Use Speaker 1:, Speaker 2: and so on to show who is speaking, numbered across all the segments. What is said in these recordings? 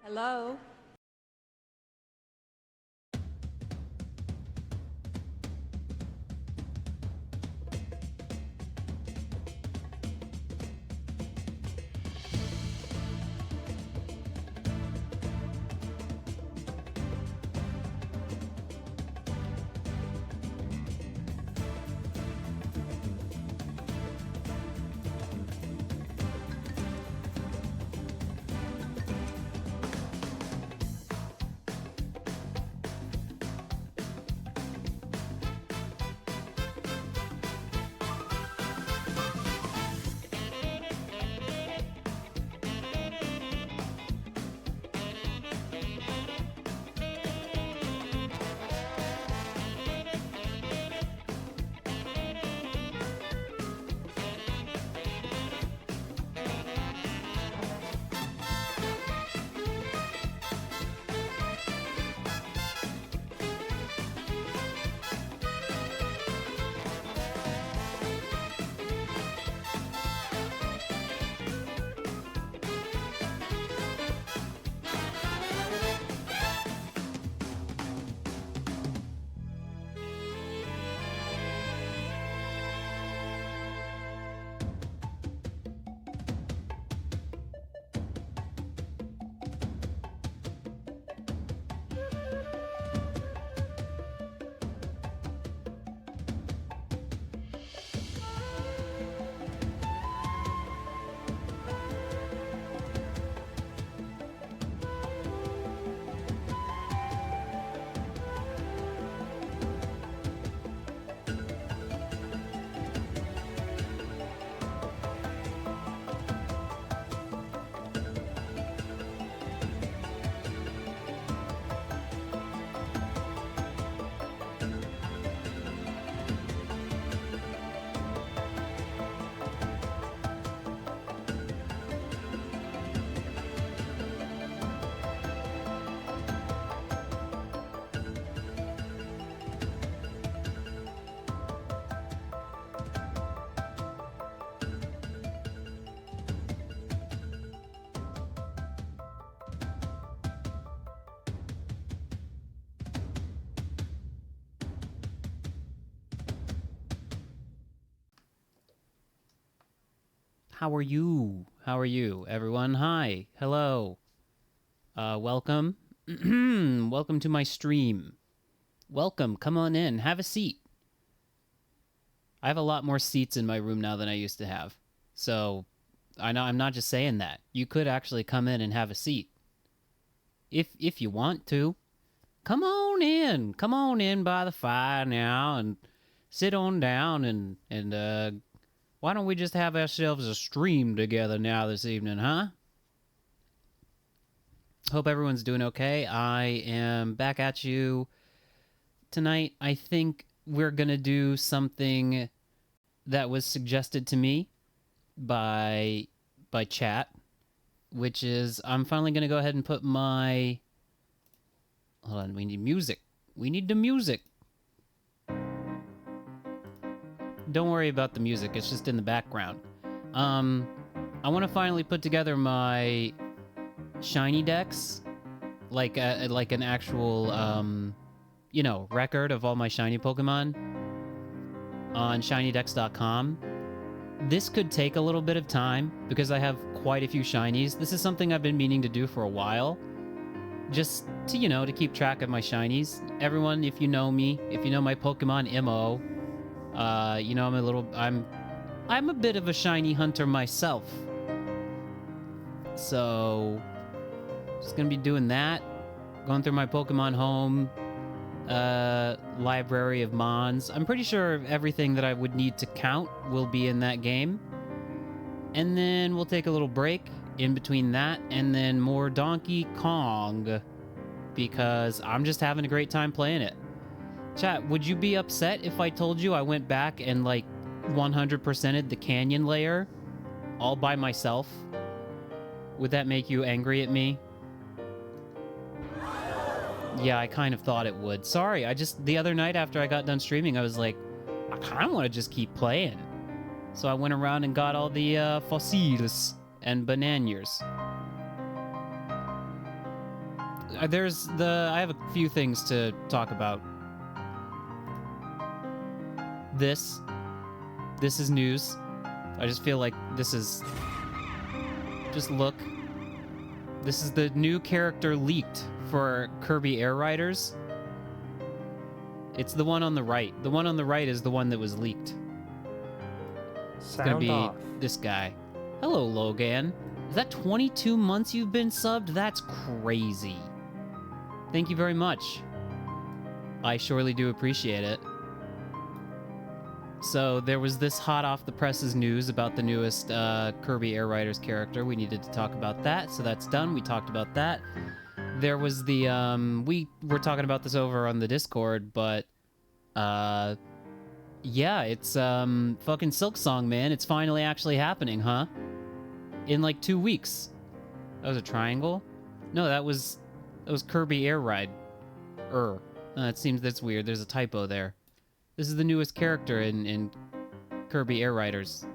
Speaker 1: Hello?
Speaker 2: How are you? How are you, everyone? Hi. Hello. Welcome. Welcome to my stream. Welcome. Come on in. Have a seat. I have a lot more seats in my room now than I used to have. So, I know I'm not just saying that. You could actually come in and have a seat. If you want to. Come on in. Come on in by the fire now and sit on down and why don't we just have ourselves a stream together now this evening, huh? Hope everyone's doing okay. I am back at you tonight. I think we're going to do something that was suggested to me by chat, which is I'm finally going to go ahead and put my... Hold on, we need music. We need the music. Don't worry about the music, it's just in the background. I want to finally put together my shiny decks, like an actual, record of all my shiny Pokemon on shinydex.com. This could take a little bit of time because I have quite a few shinies. This is something I've been meaning to do for a while, just to, to keep track of my shinies. Everyone, if you know me, if you know my Pokemon MO, I'm a bit of a shiny hunter myself. So, just gonna be doing that. Going through my Pokemon Home library of Mons. I'm pretty sure everything that I would need to count will be in that game. And then we'll take a little break in between that and then more Donkey Kong, because I'm just having a great time playing it. Chat, would you be upset if I told you I went back and 100%ed the canyon layer all by myself? Would that make you angry at me? Yeah, I kind of thought it would. Sorry, the other night after I got done streaming, I was like, I kind of want to just keep playing. So I went around and got all the fossils and bananas. I have a few things to talk about. This is news. I just feel like this is... Just look. This is the new character leaked for Kirby Air Riders. It's the one on the right. The one on the right is the one that was leaked. It's gonna be this guy. Hello, Logan. Is that 22 months you've been subbed? That's crazy. Thank you very much. I surely do appreciate it. So there was this hot off the presses news about the newest Kirby Air Riders character. We needed to talk about that, so that's done. We talked about that. There was the, we were talking about this over on the Discord, but, yeah, it's, fucking Silksong, man. It's finally actually happening, huh? In, like, 2 weeks. That was a triangle? No, that was Kirby Air Ride. It seems that's weird. There's a typo there. This is the newest character in Kirby Air Riders.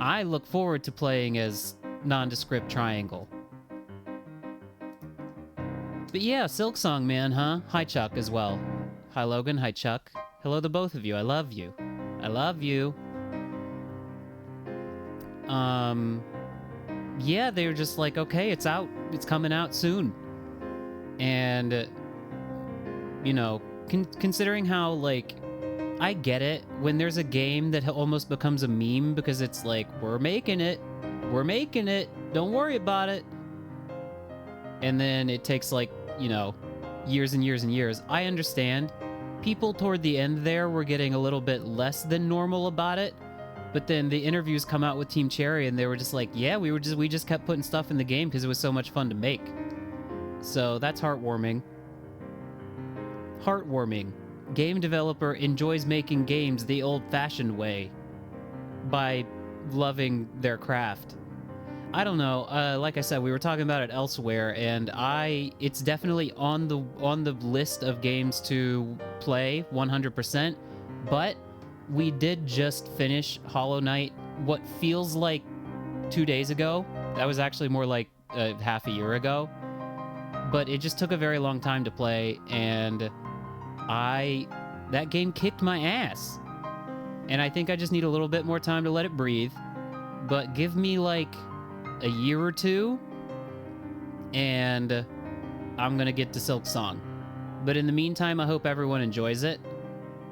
Speaker 2: I look forward to playing as nondescript triangle. But yeah, Silksong, man, huh? Hi, Chuck, as well. Hi, Logan. Hi, Chuck. Hello to both of you. I love you. I love you. Yeah, they were just like, okay, it's out. It's coming out soon. And, you know, considering how, like, I get it. When there's a game that almost becomes a meme because it's like, we're making it. We're making it. Don't worry about it. And then it takes, like, you know, years and years and years. I understand. People toward the end there were getting a little bit less than normal about it. But then the interviews come out with Team Cherry and they were just like, yeah, we just kept putting stuff in the game because it was so much fun to make. So that's heartwarming. Heartwarming. Game developer enjoys making games the old-fashioned way by loving their craft. I don't know. Like I said, we were talking about it elsewhere, and it's definitely on the list of games to play 100%. But we did just finish Hollow Knight what feels like 2 days ago. That was actually more like half a year ago. But it just took a very long time to play, and that game kicked my ass. And I think I just need a little bit more time to let it breathe. But give me like a year or two, and I'm gonna get to Silksong. But in the meantime, I hope everyone enjoys it.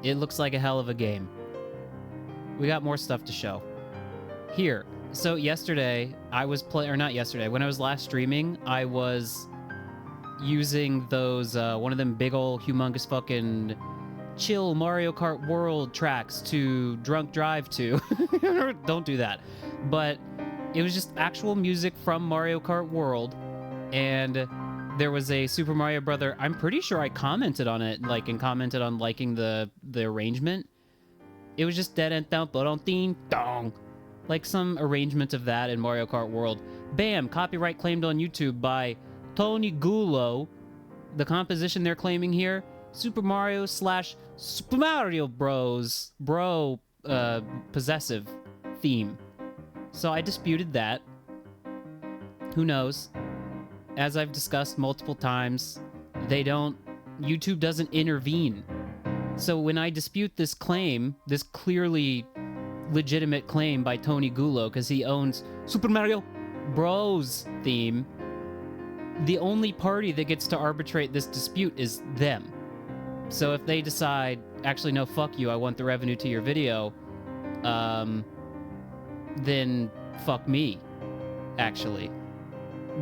Speaker 2: It looks like a hell of a game. We got more stuff to show. Here. So yesterday, when I was last streaming, I was using those, one of them big ol' humongous fucking chill Mario Kart World tracks to drunk drive to. Don't do that. But it was just actual music from Mario Kart World, and there was a Super Mario Brother. I'm pretty sure I commented on it, and commented on liking the arrangement. It was just dead and down, but on ding dong, like some arrangement of that in Mario Kart World. Bam! Copyright claimed on YouTube by Tony Gulo. The composition they're claiming here: Super Mario / Super Mario Bros. Possessive theme. So I disputed that. Who knows? As I've discussed multiple times, YouTube doesn't intervene. So when I dispute this claim, this clearly legitimate claim by Tony Gulo, because he owns Super Mario Bros. Theme, the only party that gets to arbitrate this dispute is them. So if they decide, actually, no, fuck you, I want the revenue to your video, then fuck me, actually.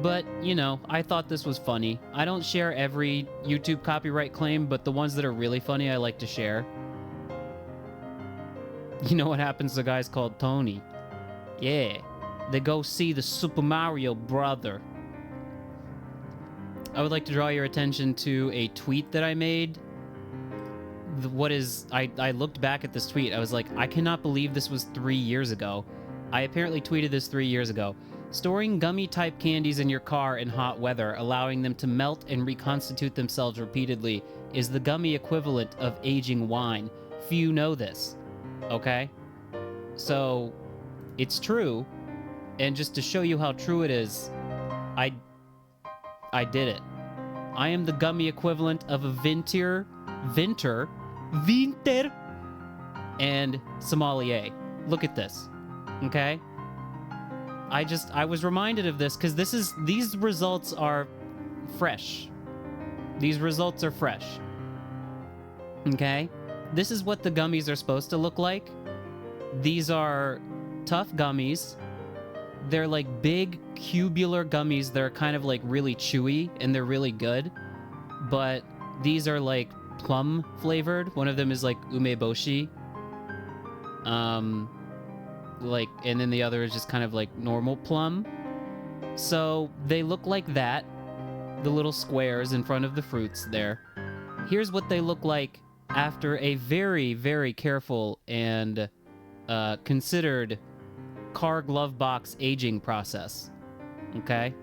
Speaker 2: But, you know, I thought this was funny. I don't share every YouTube copyright claim, but the ones that are really funny I like to share. You know what happens to guys called Tony? Yeah, they go see the Super Mario Brother. I would like to draw your attention to a tweet that I made. I looked back at this tweet. I was like, I cannot believe this was 3 years ago. I apparently tweeted this 3 years ago. Storing gummy-type candies in your car in hot weather, allowing them to melt and reconstitute themselves repeatedly, is the gummy equivalent of aging wine. Few know this. Okay? So, it's true. And just to show you how true it is, I did it. I am the gummy equivalent of a Vinter, and sommelier. Look at this, okay? I was reminded of this because these results are fresh. These results are fresh. Okay? This is what the gummies are supposed to look like. These are tough gummies. They're like big cubular gummies that are kind of like really chewy and they're really good. But these are like plum flavored. One of them is like umeboshi. Like, and then the other is just kind of like normal plum. So they look like that. The little squares in front of the fruits there. Here's what they look like after a very, very careful and considered car glove box aging process. Okay?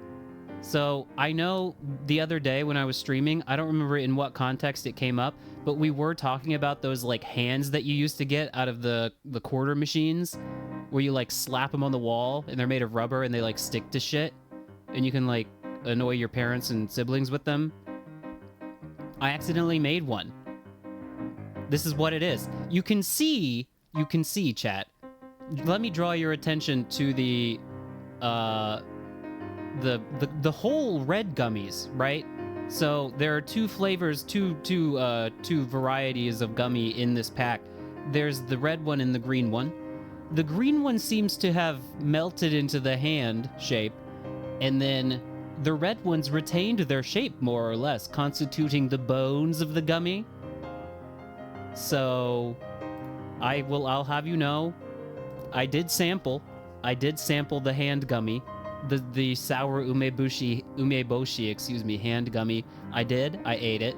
Speaker 2: So I know the other day when I was streaming, I don't remember in what context it came up, but we were talking about those like hands that you used to get out of the quarter machines where you like slap them on the wall and they're made of rubber and they like stick to shit and you can like annoy your parents and siblings with them. I accidentally made one. This is what it is. You can see, chat. Let me draw your attention to the whole red gummies, right? So there are two flavors, two varieties of gummy in this pack. There's the red one and the green one. The green one seems to have melted into the hand shape, and then the red ones retained their shape more or less, constituting the bones of the gummy. So I'll have you know, I did sample the hand gummy, the sour umeboshi, hand gummy. I ate it.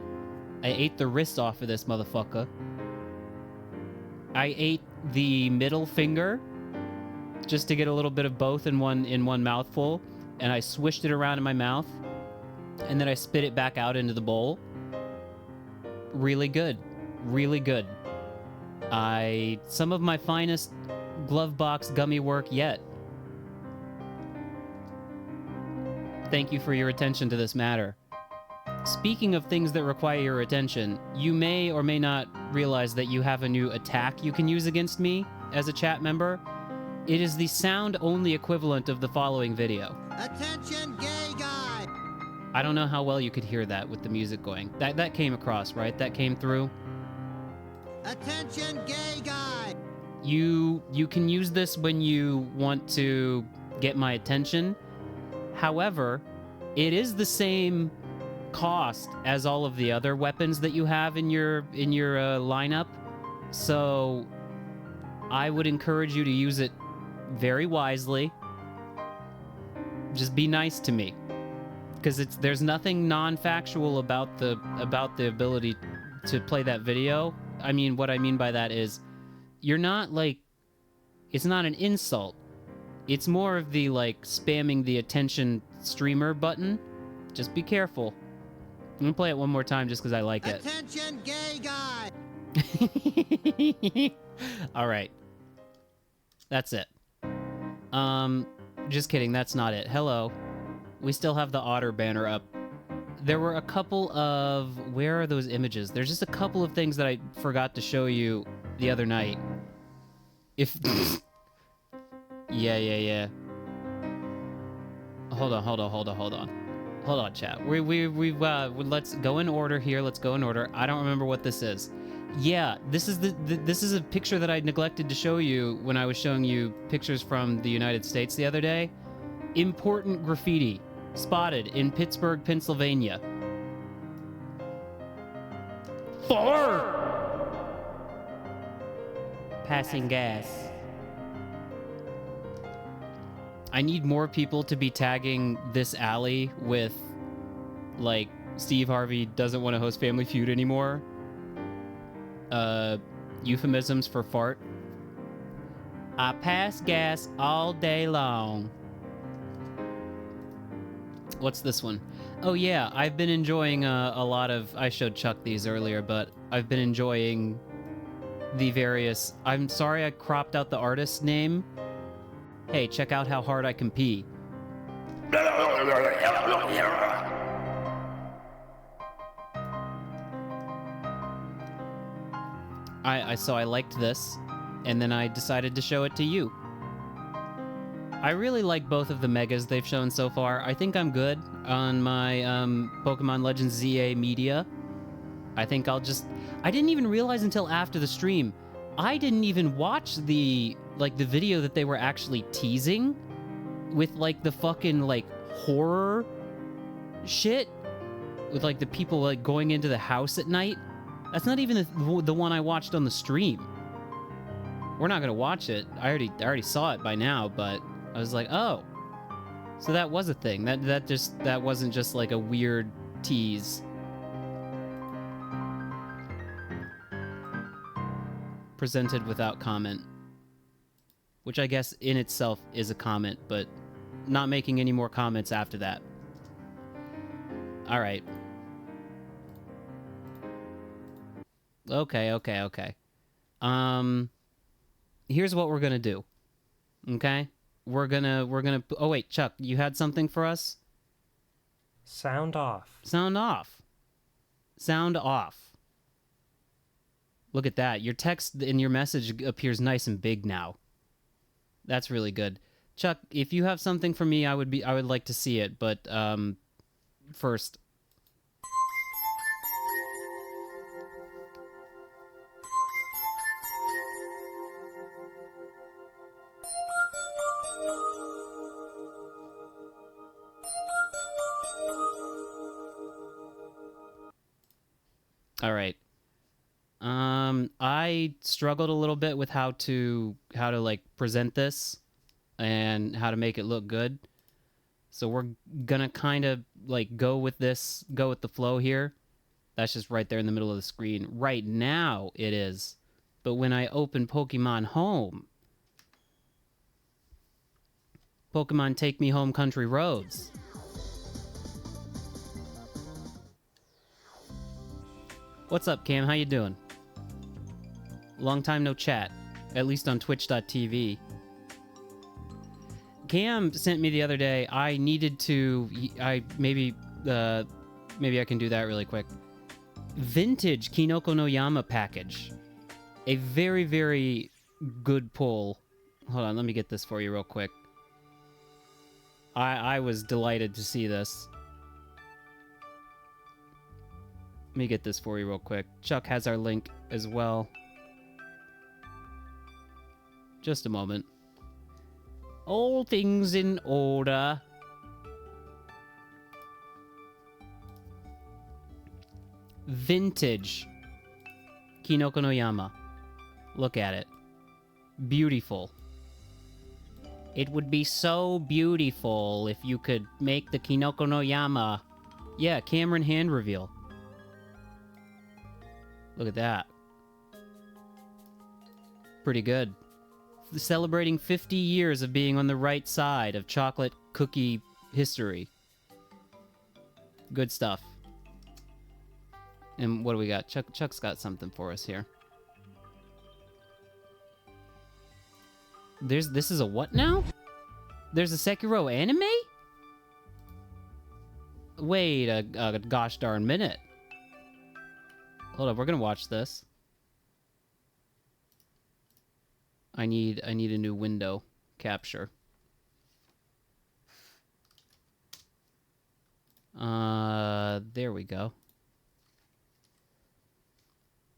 Speaker 2: I ate the wrist off of this motherfucker. I ate the middle finger just to get a little bit of both in one mouthful, and I swished it around in my mouth, and then I spit it back out into the bowl. Really good. Really good. Some of my finest glove box gummy work yet. Thank you for your attention to this matter. Speaking of things that require your attention, you may or may not realize that you have a new attack you can use against me as a chat member. It is the sound-only equivalent of the following video.
Speaker 1: Attention, gay guy!
Speaker 2: I don't know how well you could hear that with the music going. That came across, right? That came through?
Speaker 1: Attention, gay guy!
Speaker 2: You can use this when you want to get my attention. However, it is the same cost as all of the other weapons that you have in your lineup. So I would encourage you to use it very wisely. Just be nice to me, because there's nothing non-factual about the ability to play that video. I mean, what I mean by that is you're not like, it's not an insult. It's more of the like spamming the attention streamer button. Just be careful. I'm gonna play it one more time just because I like it.
Speaker 1: Attention, gay guy!
Speaker 2: All right. That's it. Just kidding. That's not it. Hello. We still have the otter banner up. There were a couple of... Where are those images? There's just a couple of things that I forgot to show you the other night. If... Yeah. Hold on, chat. Let's go in order here. Let's go in order. I don't remember what this is. Yeah, this is a picture that I neglected to show you when I was showing you pictures from the United States the other day. Important graffiti spotted in Pittsburgh, Pennsylvania. 4 passing gas. I need more people to be tagging this alley with, like, Steve Harvey doesn't want to host Family Feud anymore. Euphemisms for fart. I pass gas all day long. What's this one? Oh yeah, I've been enjoying a lot of... I showed Chuck these earlier, but I've been enjoying the various... I'm sorry I cropped out the artist's name. Hey, check out how hard I can pee. So I liked this, and then I decided to show it to you. I really like both of the megas they've shown so far. I think I'm good on my Pokemon Legends ZA media. I think I'll just... I didn't even realize until after the stream. I didn't even watch the video that they were actually teasing with, like, the fucking, like, horror shit. With, like, the people, like, going into the house at night. That's not even the one I watched on the stream. We're not gonna watch it. I already saw it by now, but I was like, oh. So that was a thing. That wasn't just, like, a weird tease. Presented without comment, which I guess in itself is a comment, but not making any more comments after that. All right. Okay. Here's what we're gonna do. Okay? We're gonna... Oh, wait, Chuck, you had something for us?
Speaker 3: Sound off.
Speaker 2: Sound off. Sound off. Look at that. Your text in your message appears nice and big now. That's really good. Chuck, if you have something for me, I would like to see it, but first. All right. I struggled a little bit with how to like present this and how to make it look good. So we're gonna kind of like go with the flow here. That's just right there in the middle of the screen. Right now it is. But when I open Pokemon Home, Pokemon Take Me Home Country Roads. What's up, Cam? How you doing? Long time no chat, at least on twitch.tv. Cam sent me the other day, I needed to... maybe I can do that really quick. Vintage Kinoko no Yama package. A very, very good pull. Hold on, let me get this for you real quick. I was delighted to see this. Let me get this for you real quick. Chuck has our link as well. Just a moment. All things in order. Vintage Kinoko no Yama. Look at it. Beautiful. It would be so beautiful if you could make the Kinoko no Yama. Yeah, Cameron hand reveal. Look at that. Pretty good. Celebrating 50 years of being on the right side of chocolate cookie history. Good stuff. And what do we got? Chuck's got something for us here. This is a what now? There's a Sekiro anime? Wait a gosh darn minute. Hold up, we're gonna watch this. I need a new window capture. There we go.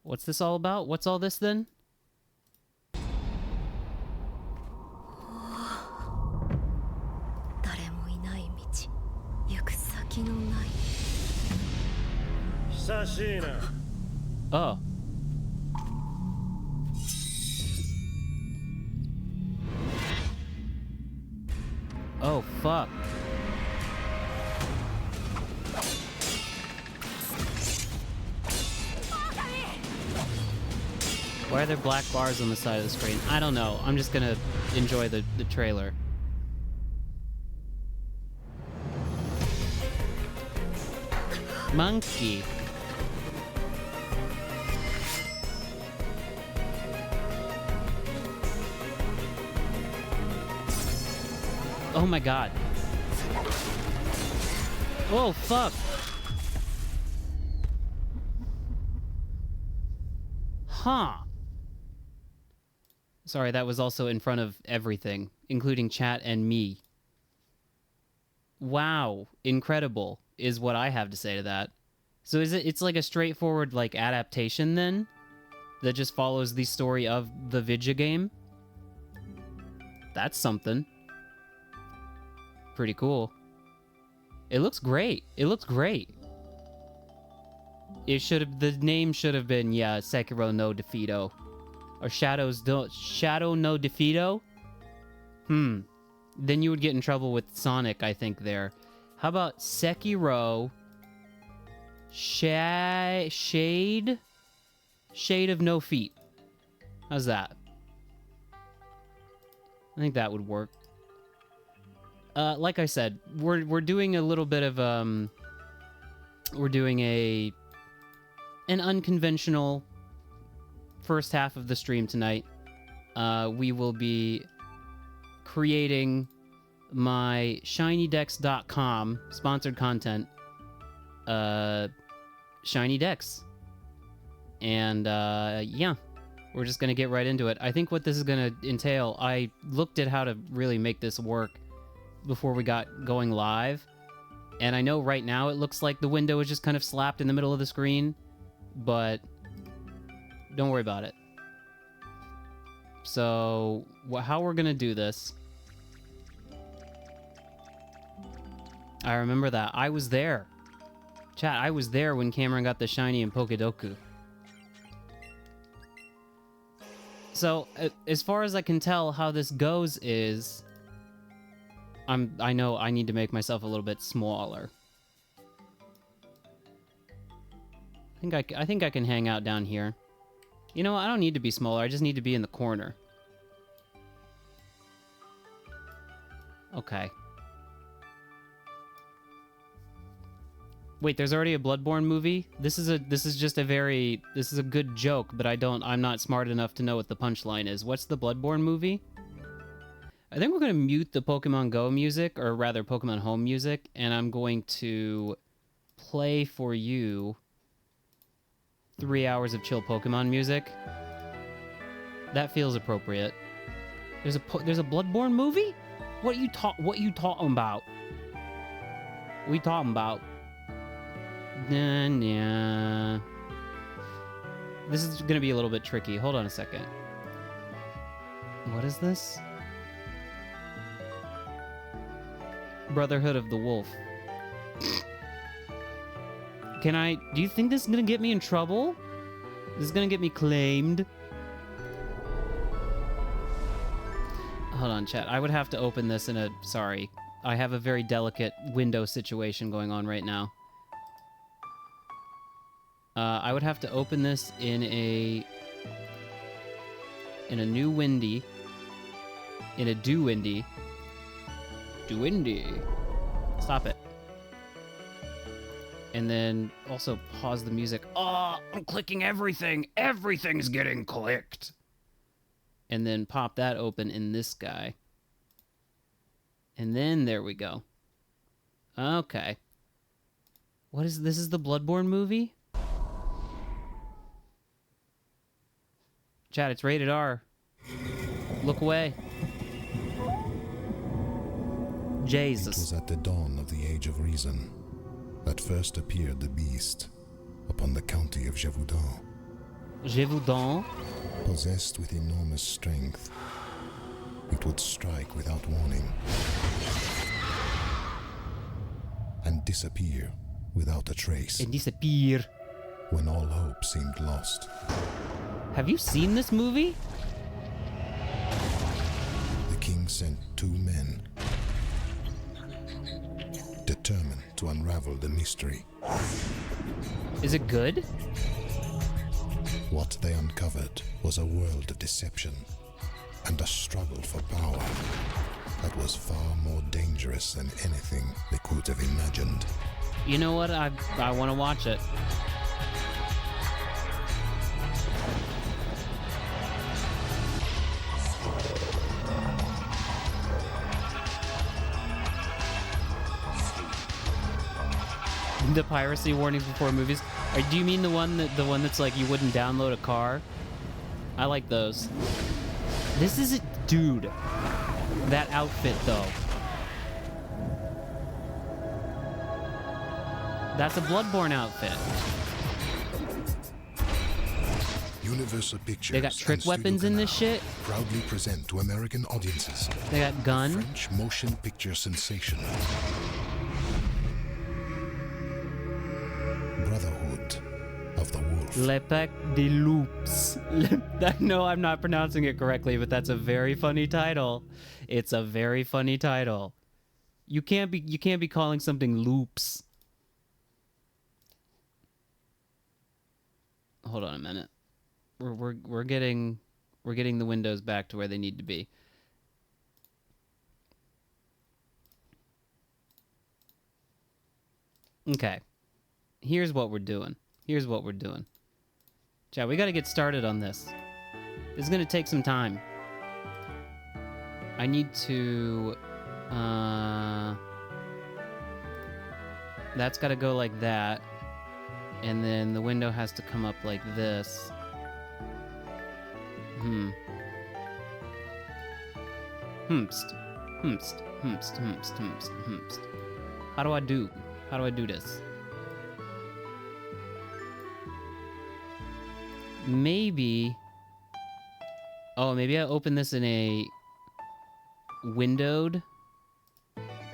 Speaker 2: What's this all about? What's all this then? Oh. Oh, fuck. Why are there black bars on the side of the screen? I don't know. I'm just gonna enjoy the trailer. Monkey. Oh my god. Oh, fuck. Huh. Sorry, that was also in front of everything, including chat and me. Wow, incredible is what I have to say to that. So it's like a straightforward like adaptation then that just follows the story of the video game? That's something. Pretty cool. It looks great. It looks great. The name should have been, yeah, Sekiro no Defeato. Or Shadow no Defeato? Then you would get in trouble with Sonic, I think, there. How about Sekiro Shade of No Feet? How's that? I think that would work. Like I said, we're doing a little bit of we're doing an unconventional first half of the stream tonight. We will be creating my shinydex.com sponsored content, Shiny Dex. And yeah, we're just gonna get right into it. I think what this is gonna entail, I looked at how to really make this work before we got going live, and I know right now it looks like the window is just kind of slapped in the middle of the screen, but don't worry about it. So how we're gonna do this, I remember that I was there, chat. I was there when Cameron got the shiny in Pokedoku. So as far as I can tell, how this goes is I know I need to make myself a little bit smaller. I think I can hang out down here. You know, I don't need to be smaller. I just need to be in the corner. Okay. Wait, there's already a Bloodborne movie? This is a good joke, but I'm not smart enough to know what the punchline is. What's the Bloodborne movie? I think we're going to mute the Pokemon Go music, or rather Pokemon Home music, and I'm going to play for you 3 hours of chill Pokemon music. That feels appropriate. There's a Bloodborne movie? What you talking about? We talking about? Nah. This is gonna be a little bit tricky. Hold on a second. What is this? Brotherhood of the Wolf. Do you think this is gonna get me in trouble? This is gonna get me claimed? Hold on, chat. I would have to open this in sorry. I have a very delicate window situation going on right now. I would have to open this in a new windy. In a do-windy. Do-windy. Stop it. And then also pause the music. Oh, I'm clicking everything. Everything's getting clicked. And then pop that open in this guy. And then there we go. Okay. This is the Bloodborne movie? Chat, it's rated R. Look away. Jesus.
Speaker 4: It was at the dawn of the Age of Reason that first appeared the beast upon the county of Gévaudan.
Speaker 2: Gévaudan?
Speaker 4: Possessed with enormous strength, it would strike without warning and disappear without a trace.
Speaker 2: And disappear.
Speaker 4: When all hope seemed lost.
Speaker 2: Have you seen this movie?
Speaker 4: The king sent 2 men, determined to unravel the mystery.
Speaker 2: Is it good?
Speaker 4: What they uncovered was a world of deception and a struggle for power that was far more dangerous than anything they could have imagined.
Speaker 2: You know what? I want to watch it. The piracy warnings before movies. Or do you mean the one that's like you wouldn't download a car? I like those. This is it, dude. That outfit, though. That's a Bloodborne outfit.
Speaker 4: Universal Pictures
Speaker 2: They got trick
Speaker 4: and Studio
Speaker 2: weapons in this
Speaker 4: Canal
Speaker 2: shit.
Speaker 4: proudly present to American audiences
Speaker 2: They got gun.
Speaker 4: French motion picture sensation Brotherhood of the Wolf.
Speaker 2: Le Pack de Loups. No, I'm not pronouncing it correctly, but that's a very funny title. It's a very funny title. You can't be calling something loops. Hold on a minute. We're getting the windows back to where they need to be. Okay. Here's what we're doing. Chat, we got to get started on this. This is going to take some time. I need to that's got to go like that. And then the window has to come up like this. Humst. How do I do this? Maybe... Oh, maybe I open this in a windowed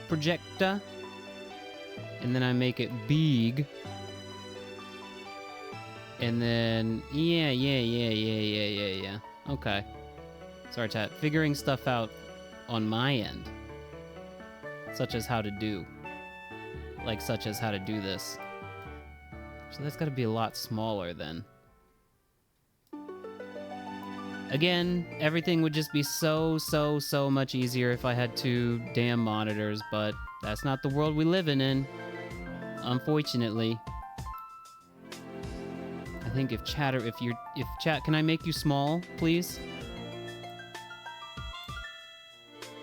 Speaker 2: projector. And then I make it big. And then... Yeah. Okay. Sorry, chat. Figuring stuff out on my end. Such as how to do. Such as how to do this. So that's gotta be a lot smaller then. Again, everything would just be so much easier if I had 2 damn monitors, but that's not the world we live in, unfortunately. I think if chat, can I make you small, please?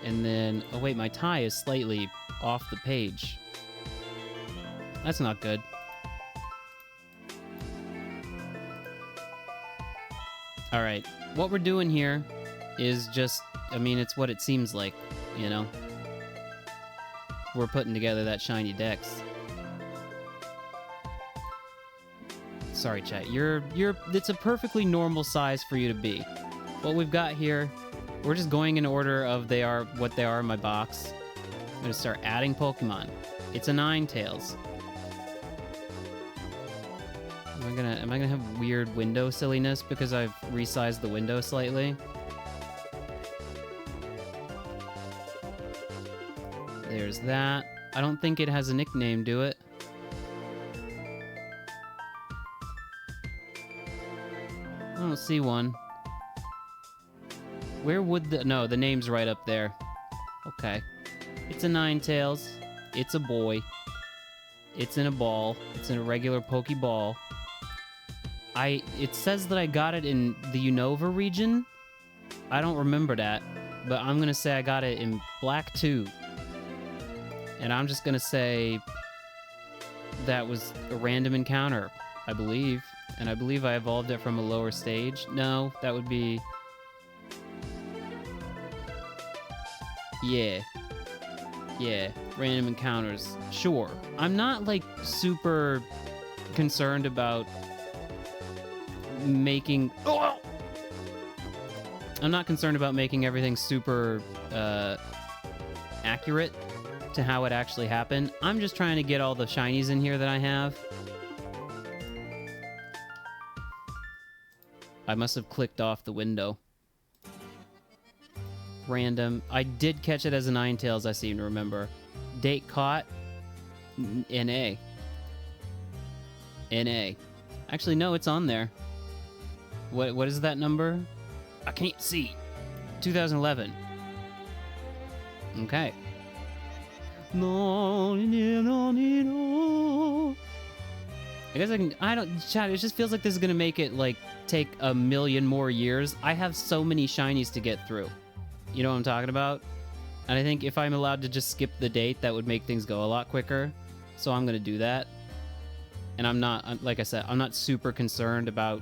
Speaker 2: And then, oh wait, my tie is slightly off the page. That's not good. All right, what we're doing here is just, I mean, it's what it seems like, you know? We're putting together that shiny Dex. Sorry, chat. It's a perfectly normal size for you to be. What we've got here, we're just going in order of what they are in my box. I'm gonna start adding Pokemon. It's a Ninetales. Am I gonna have weird window silliness because I've resized the window slightly? There's that. I don't think it has a nickname, do it? I don't see one. Where would no, the name's right up there. Okay. It's a Ninetales. It's a boy. It's in a ball. It's in a regular Pokeball. It says that I got it in the Unova region. I don't remember that, but I'm gonna say I got it in Black 2. And I'm just gonna say that was a random encounter, I believe. And I believe I evolved it from a lower stage. No, that would be... Yeah, random encounters. Sure. I'm not, super concerned about making... Oh! I'm not concerned about making everything super accurate to how it actually happened. I'm just trying to get all the shinies in here that I have. I must have clicked off the window. Random. I did catch it as a Ninetales, I seem to remember. Date caught. NA. NA. Actually, no, it's on there. What is that number? I can't see. 2011. Okay. No. I guess chat, it just feels like this is gonna make it, take a million more years. I have so many shinies to get through. You know what I'm talking about? And I think if I'm allowed to just skip the date, that would make things go a lot quicker. So I'm gonna do that. And like I said, I'm not super concerned about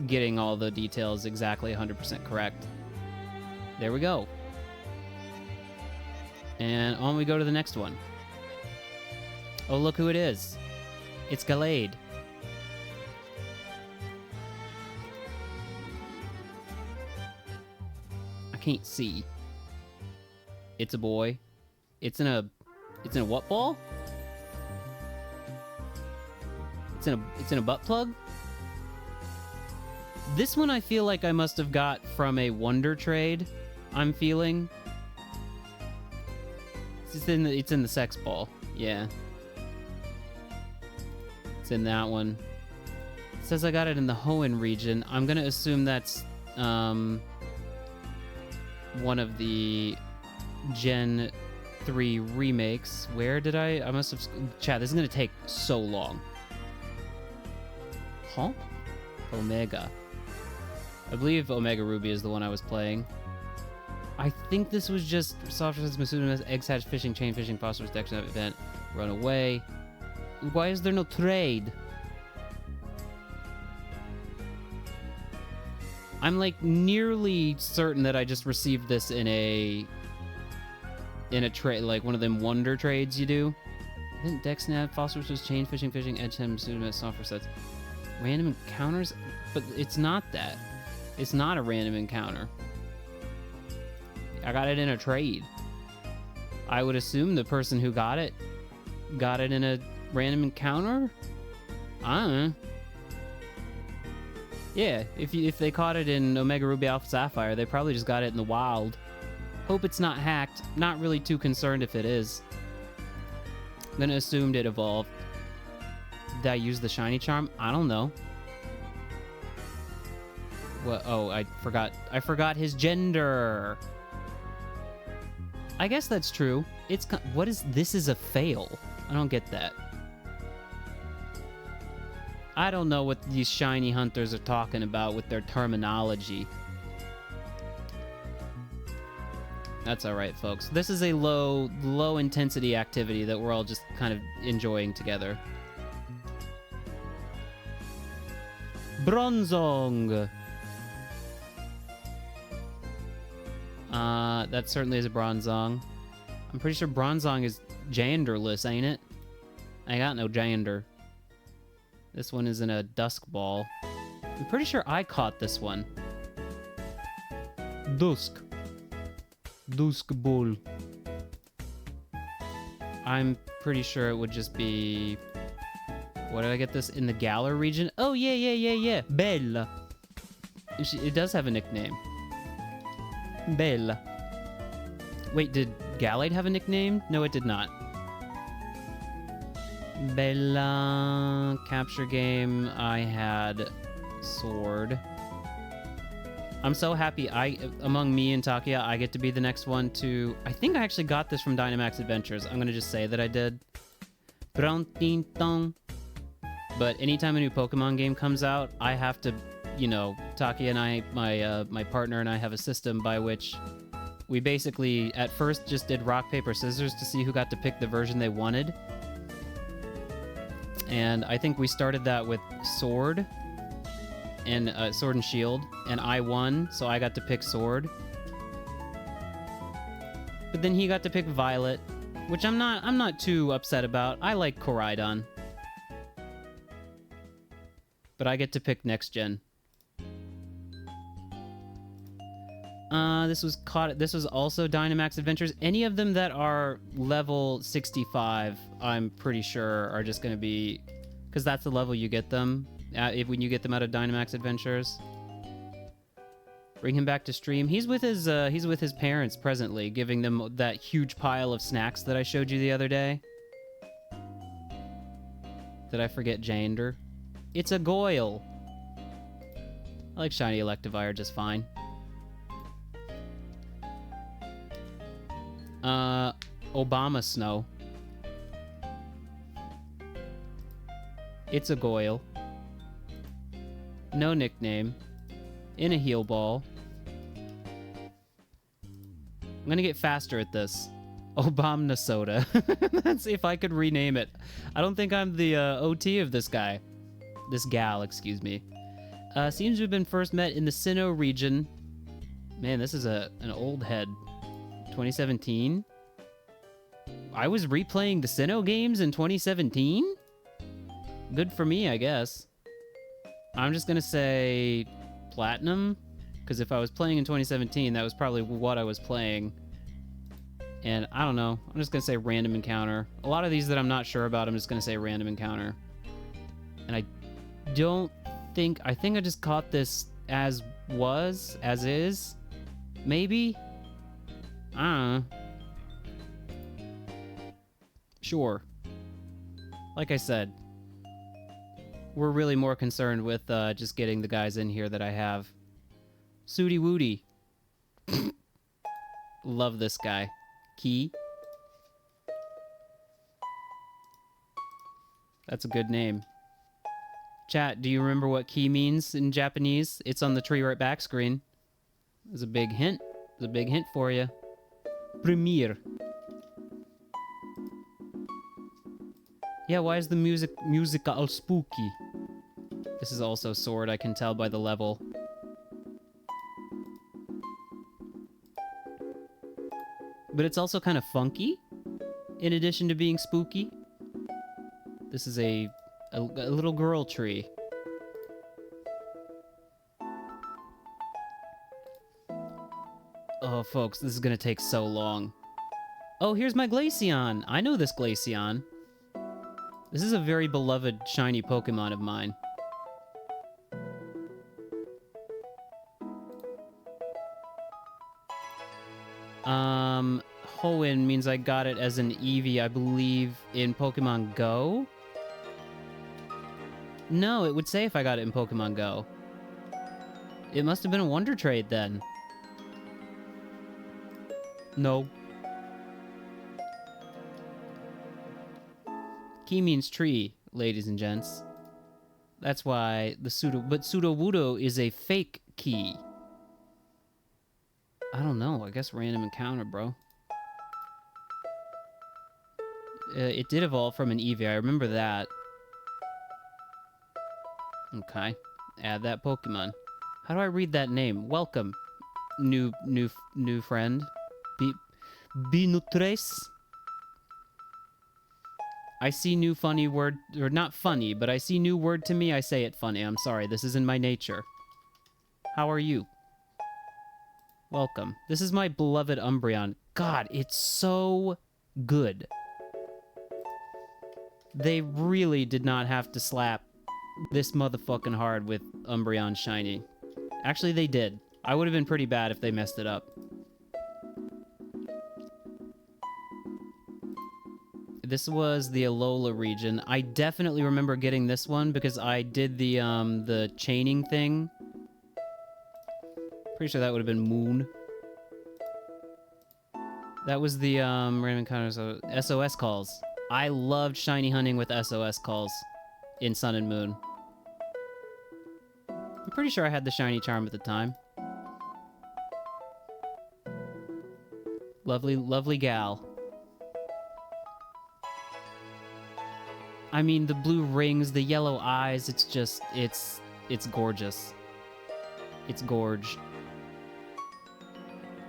Speaker 2: getting all the details exactly 100% correct. There we go. And on we go to the next one. Oh, look who it is. It's Gallade. I can't see. It's a boy. It's in a what ball? It's in a butt plug? This one I feel like I must have got from a Wonder Trade, I'm feeling. It's in the sex ball. Yeah. It's in that one. It says I got it in the Hoenn region. I'm gonna assume that's one of the Gen 3 remakes. Where did I must have... Chat, this is gonna take so long. Huh? Omega. I believe Omega Ruby is the one I was playing. I think this was just Software Says Masuda's Eggs Hatch Fishing, Chain Fishing, Phosphorus Detection Event, Run Away. Why is there no trade? I'm like nearly certain that I just received this in a trade, like one of them wonder trades you do. Then Dexnab, Phosphorus, Chain Fishing, Edge Hem, Masuda, Software Sets. Random encounters? But it's not that. It's not a random encounter. I got it in a trade. I would assume the person who got it in a random encounter? I don't know. Yeah, if they caught it in Omega Ruby Alpha Sapphire, they probably just got it in the wild. Hope it's not hacked. Not really too concerned if it is. Then assumed it evolved. Did I use the shiny charm? I don't know. What? Oh, I forgot his gender. I guess that's true. What is this? Is a fail. I don't get that. I don't know what these shiny hunters are talking about with their terminology. That's all right, folks. This is a low intensity activity that we're all just kind of enjoying together. Bronzong. That certainly is a Bronzong. I'm pretty sure Bronzong is genderless, ain't it? I got no gender. This one is in a Dusk Ball. I'm pretty sure I caught this one. Dusk Ball. I'm pretty sure it would just be... What did I get this? In the Galar region? Oh, yeah. Bella. It does have a nickname. Bella. Wait, did Gallade have a nickname? No, it did not. Bella. Capture game. I had Sword. I'm so happy. Among me and Takia, I get to be the next one to... I think I actually got this from Dynamax Adventures. I'm going to just say that I did. Brontintong. But anytime a new Pokemon game comes out, I have to, you know, Takia and I, my partner and I have a system by which we basically, at first, just did rock, paper, scissors to see who got to pick the version they wanted. And I think we started that with Sword and Sword and Shield, and I won, so I got to pick Sword. But then he got to pick Violet, which I'm not too upset about. I like Koraidon. But I get to pick next gen. This was also Dynamax Adventures. Any of them that are level 65, I'm pretty sure are just going to be... Because that's the level you get them, when you get them out of Dynamax Adventures. Bring him back to stream. He's with his parents presently, giving them that huge pile of snacks that I showed you the other day. Did I forget gender? It's a Goyle. I like shiny Electivire just fine. Obama Snow. It's a Goyle. No nickname. In a Heal Ball. I'm gonna get faster at this. Obama Soda. Let's see if I could rename it. I don't think I'm the OT of this guy. This gal, excuse me. Seems to have been first met in the Sinnoh region. Man, this is an old head. 2017? I was replaying the Sinnoh games in 2017? Good for me, I guess. I'm just gonna say Platinum, because if I was playing in 2017, that was probably what I was playing. And I don't know, I'm just gonna say Random Encounter. A lot of these that I'm not sure about, I'm just gonna say Random Encounter. And I think I just caught this as is, maybe? I don't know. Sure. Like I said, we're really more concerned with just getting the guys in here that I have. Sooty Woody. Love this guy. Key. That's a good name. Chat, do you remember what key means in Japanese? It's on the tree right back screen. There's a big hint. There's a big hint for you. Premier. Yeah, why is the music all spooky? This is also sword, I can tell by the level. But it's also kind of funky, in addition to being spooky. This is a little girl tree. Oh, folks, this is gonna take so long. Oh, here's my Glaceon. I know this Glaceon. This is a very beloved shiny Pokemon of mine. Hoenn means I got it as an Eevee, I believe, in Pokemon Go? No, it would say if I got it in Pokemon Go. It must have been a Wonder Trade then. No. Key means tree, ladies and gents. That's why the but Sudowoodo is a fake key. I don't know, I guess Random Encounter, bro. It did evolve from an Eevee, I remember that. Okay, add that Pokemon. How do I read that name? Welcome, new friend. Binutres. I see new funny word, or not funny, but I see new word to me, I say it funny. I'm sorry, this isn't my nature. How are you? Welcome. This is my beloved Umbreon. God, it's so good. They really did not have to slap this motherfucking hard with Umbreon Shiny. Actually, they did. I would have been pretty bad if they messed it up. This was the Alola region. I definitely remember getting this one because I did the chaining thing. Pretty sure that would have been Moon. That was the random encounters of SOS calls. I loved shiny hunting with SOS calls in Sun and Moon. I'm pretty sure I had the shiny charm at the time. Lovely, lovely gal. I mean, the blue rings, the yellow eyes, it's just, it's gorgeous. It's gorge.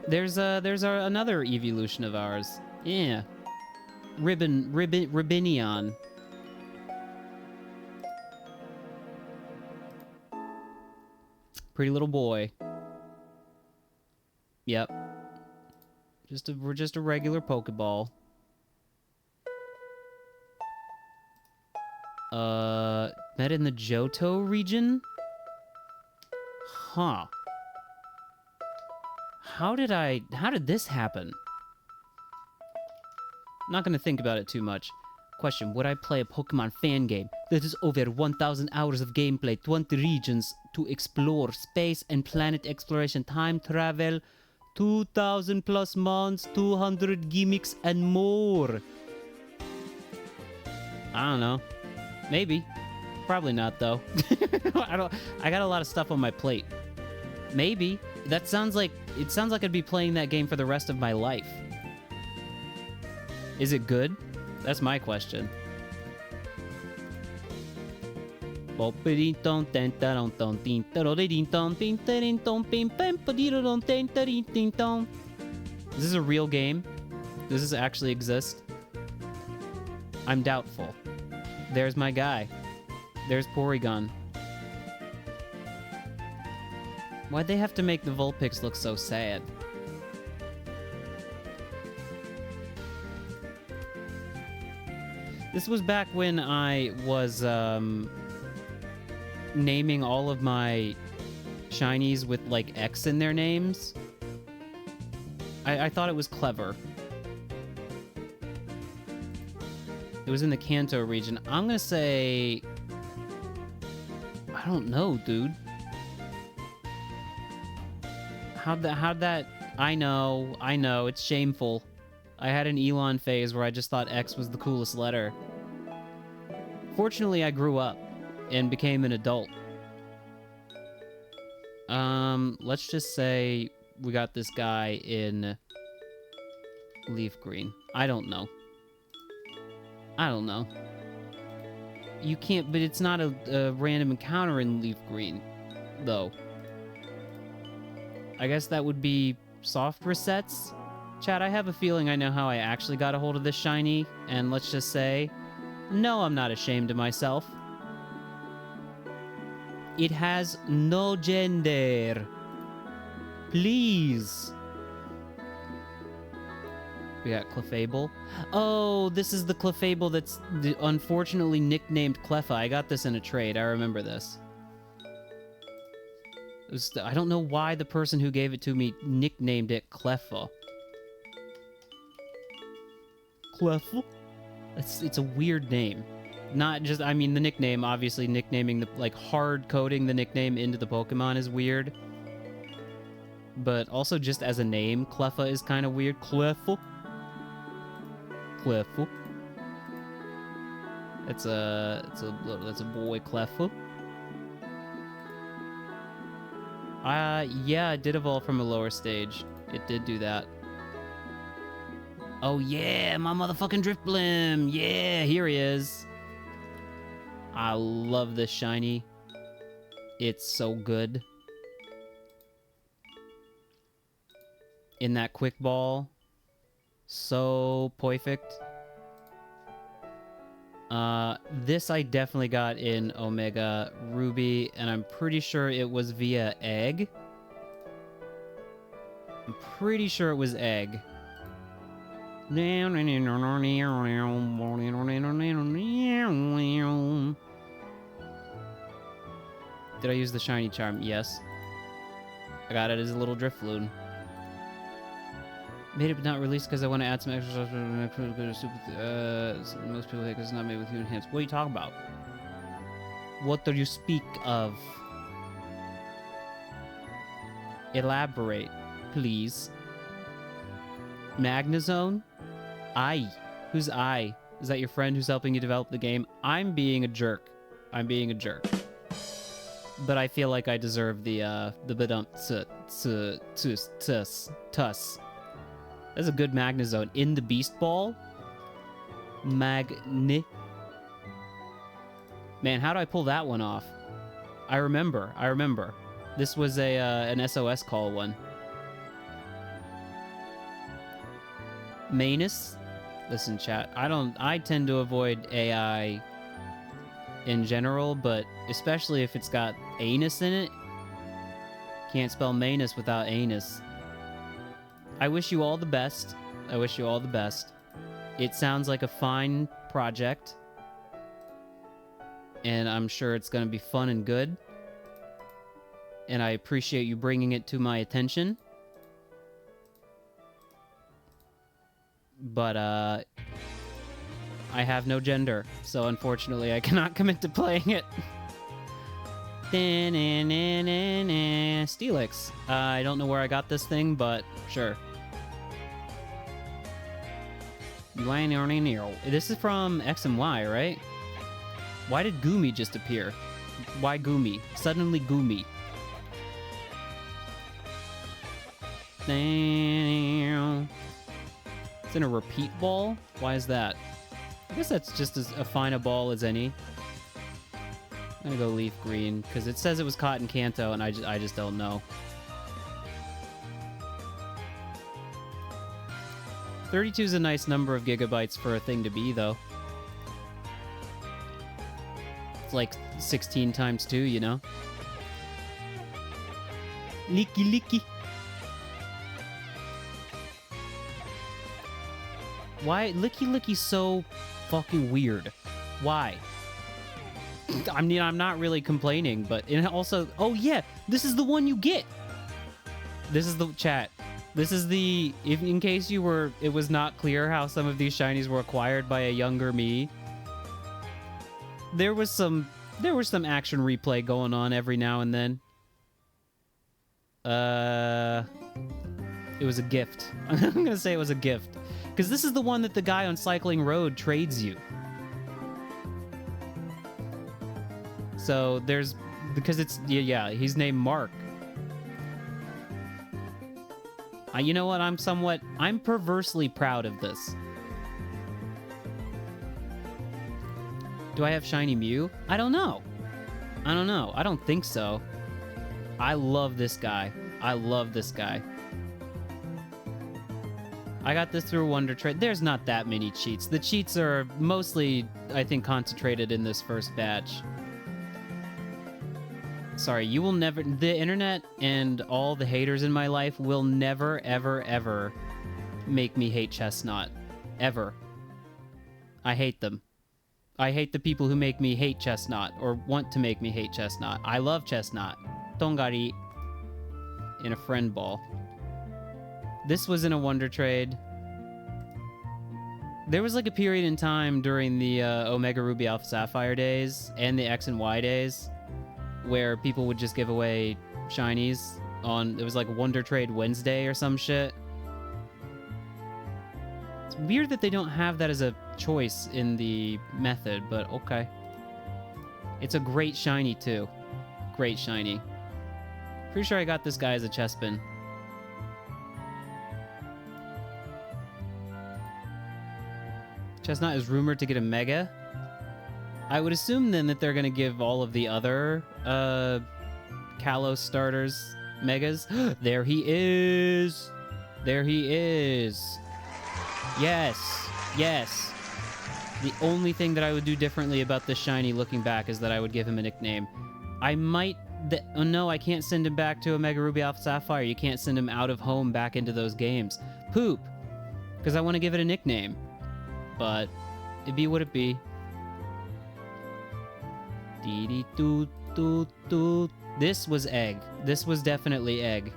Speaker 2: There's another evolution of ours. Yeah. Ribbinion. Pretty little boy. Yep. We're just a regular Pokeball. Met in the Johto region? Huh. How did this happen? Not gonna think about it too much. Question, would I play a Pokemon fan game that is over 1,000 hours of gameplay, 20 regions to explore, space and planet exploration, time travel, 2,000 plus mons, 200 gimmicks, and more? I don't know. Maybe. Probably not, though. I got a lot of stuff on my plate. Maybe. It sounds like I'd be playing that game for the rest of my life. Is it good? That's my question. Is this a real game? Does this actually exist? I'm doubtful. There's my guy. There's Porygon. Why'd they have to make the Vulpix look so sad? This was back when I was naming all of my shinies with like X in their names. I thought it was clever. It was in the Kanto region. I'm gonna say... I don't know, dude. How'd that... I know, it's shameful. I had an Elon phase where I just thought X was the coolest letter. Fortunately, I grew up and became an adult. Let's just say we got this guy in Leaf Green. I don't know. You can't, but it's not a random encounter in Leaf Green, though. I guess that would be soft resets? Chat, I have a feeling I know how I actually got a hold of this shiny, and let's just say, no, I'm not ashamed of myself. It has no gender. Please. We got Clefable. Oh, this is the Clefable that's unfortunately nicknamed Cleffa. I got this in a trade. I remember this. I don't know why the person who gave it to me nicknamed it Cleffa. Cleffa? It's a weird name. Not just, I mean, the nickname, obviously nicknaming the, like, hard coding the nickname into the Pokemon is weird. But also just as a name, Cleffa is kind of weird. Cleffa? Cleffa. That's a boy, Cleffa. Yeah, it did evolve from a lower stage. It did do that. Oh yeah, my motherfucking Drifblim! Yeah, here he is. I love this shiny. It's so good. In that quick ball. So perfect. This I definitely got in Omega Ruby, and I'm pretty sure it was via egg. I'm pretty sure it was egg. Did I use the shiny charm? Yes. I got it as a little Drifloon. Made it but not released because I want to add some extra stuff. Most people think it's not made with human hands. What are you talking about? What do you speak of? Elaborate, please. Magnezone? I. Who's I? Is that your friend who's helping you develop the game? I'm being a jerk. I'm being a jerk. But I feel like I deserve the tuss. That's a good Magnezone. In the Beast Ball? Man, how do I pull that one off? I remember. This was an SOS call one. Manus? Listen, chat. I tend to avoid AI in general, but especially if it's got anus in it. Can't spell Manus without anus. I wish you all the best. It sounds like a fine project. And I'm sure it's going to be fun and good. And I appreciate you bringing it to my attention. But, I have no gender, so unfortunately I cannot commit to playing it. Steelix. I don't know where I got this thing, but sure. This is from X and Y, right? Why did Goomy just appear? Why Goomy? Suddenly Goomy. It's in a repeat ball? Why is that? I guess that's just as fine a ball as any. I'm gonna go leaf green, because it says it was caught in Kanto, and I just don't know. 32 is a nice number of gigabytes for a thing to be, though. It's like 16 times 2, you know? Licky licky. Why? Licky licky's so fucking weird. Why? I mean, I'm not really complaining, but it also... Oh, yeah! This is the one you get! This is the... Chat. This is the... in case you were... It was not clear how some of these shinies were acquired by a younger me. There was some action replay going on every now and then. It was a gift. I'm gonna say it was a gift. Because this is the one that the guy on Cycling Road trades you. So there's... Because it's... Yeah, he's named Mark. You know what? I'm perversely proud of this. Do I have Shiny Mew? I don't know. I don't think so. I love this guy. I got this through Wonder Trade. There's not that many cheats. The cheats are mostly, I think, concentrated in this first batch. Sorry, you will never... The internet and all the haters in my life will never, ever, ever make me hate Chestnut. Ever. I hate them. I hate the people who make me hate Chestnut, or want to make me hate Chestnut. I love Chestnut. Tongari. In a friend ball. This was in a Wonder Trade. There was like a period in time during the Omega Ruby Alpha Sapphire days and the X and Y days where people would just give away shinies on... It was like Wonder Trade Wednesday or some shit. It's weird that they don't have that as a choice in the method, but okay. It's a great shiny, too. Great shiny. Pretty sure I got this guy as a Chespin. Chestnut is rumored to get a Mega. I would assume then that they're going to give all of the other Kalos starters Megas. There he is! There he is! Yes! Yes! The only thing that I would do differently about this shiny looking back is that I would give him a nickname. I might... Oh no, I can't send him back to Omega Ruby Alpha Sapphire. You can't send him out of home back into those games. Poop! Because I want to give it a nickname. But it be what it be. Dee doo doo doo. This was egg. This was definitely egg.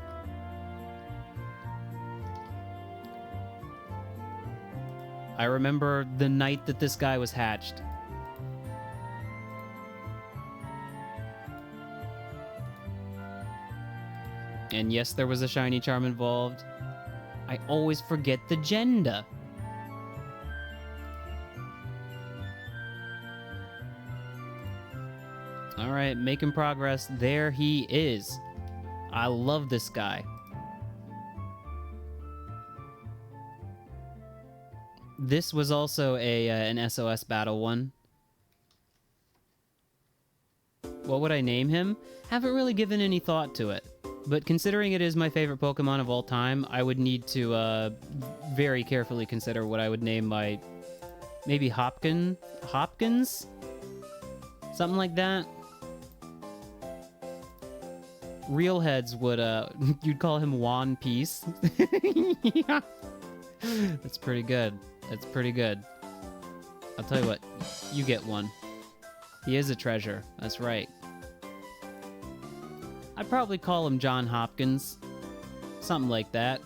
Speaker 2: I remember the night that this guy was hatched. And yes, there was a shiny charm involved. I always forget the gender. Alright, making progress. There he is. I love this guy. This was also an SOS battle one. What would I name him? Haven't really given any thought to it. But considering it is my favorite Pokemon of all time, I would need to very carefully consider what I would name my... Maybe Hopkins? Something like that. Real heads would, you'd call him One Piece. Yeah. That's pretty good. That's pretty good. I'll tell you what, you get one. He is a treasure. That's right. I'd probably call him John Hopkins. Something like that.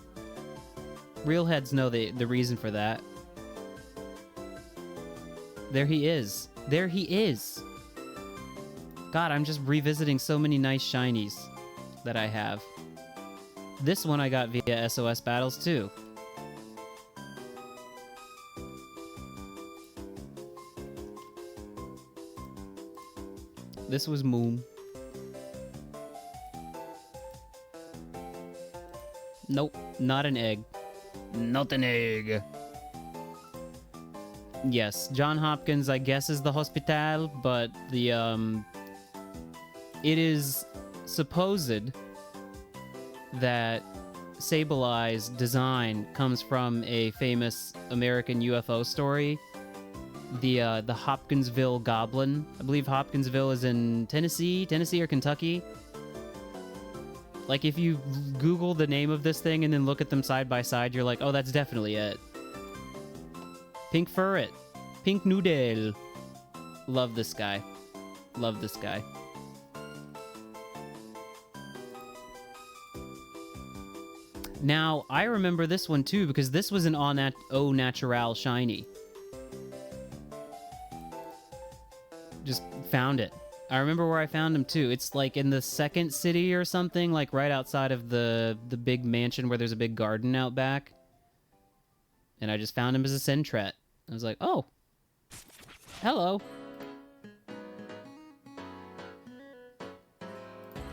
Speaker 2: Real heads know the reason for that. There he is. There he is. God, I'm just revisiting so many nice shinies that I have. This one I got via SOS battles too. This was Moon. Nope, not an egg. Not an egg. Yes, John Hopkins, I guess, is the hospital, but the It is supposed that Sableye's design comes from a famous American UFO story, the Hopkinsville Goblin. I believe Hopkinsville is in Tennessee or Kentucky. Like, if you Google the name of this thing and then look at them side by side, you're like, oh, that's definitely it. Pink Furret. Pink Noodle. Love this guy. Love this guy. Now, I remember this one too, because this was an Au Natural shiny. Just found it. I remember where I found him too. It's like in the second city or something, like right outside of the big mansion where there's a big garden out back. And I just found him as a Sentret. I was like, oh, hello.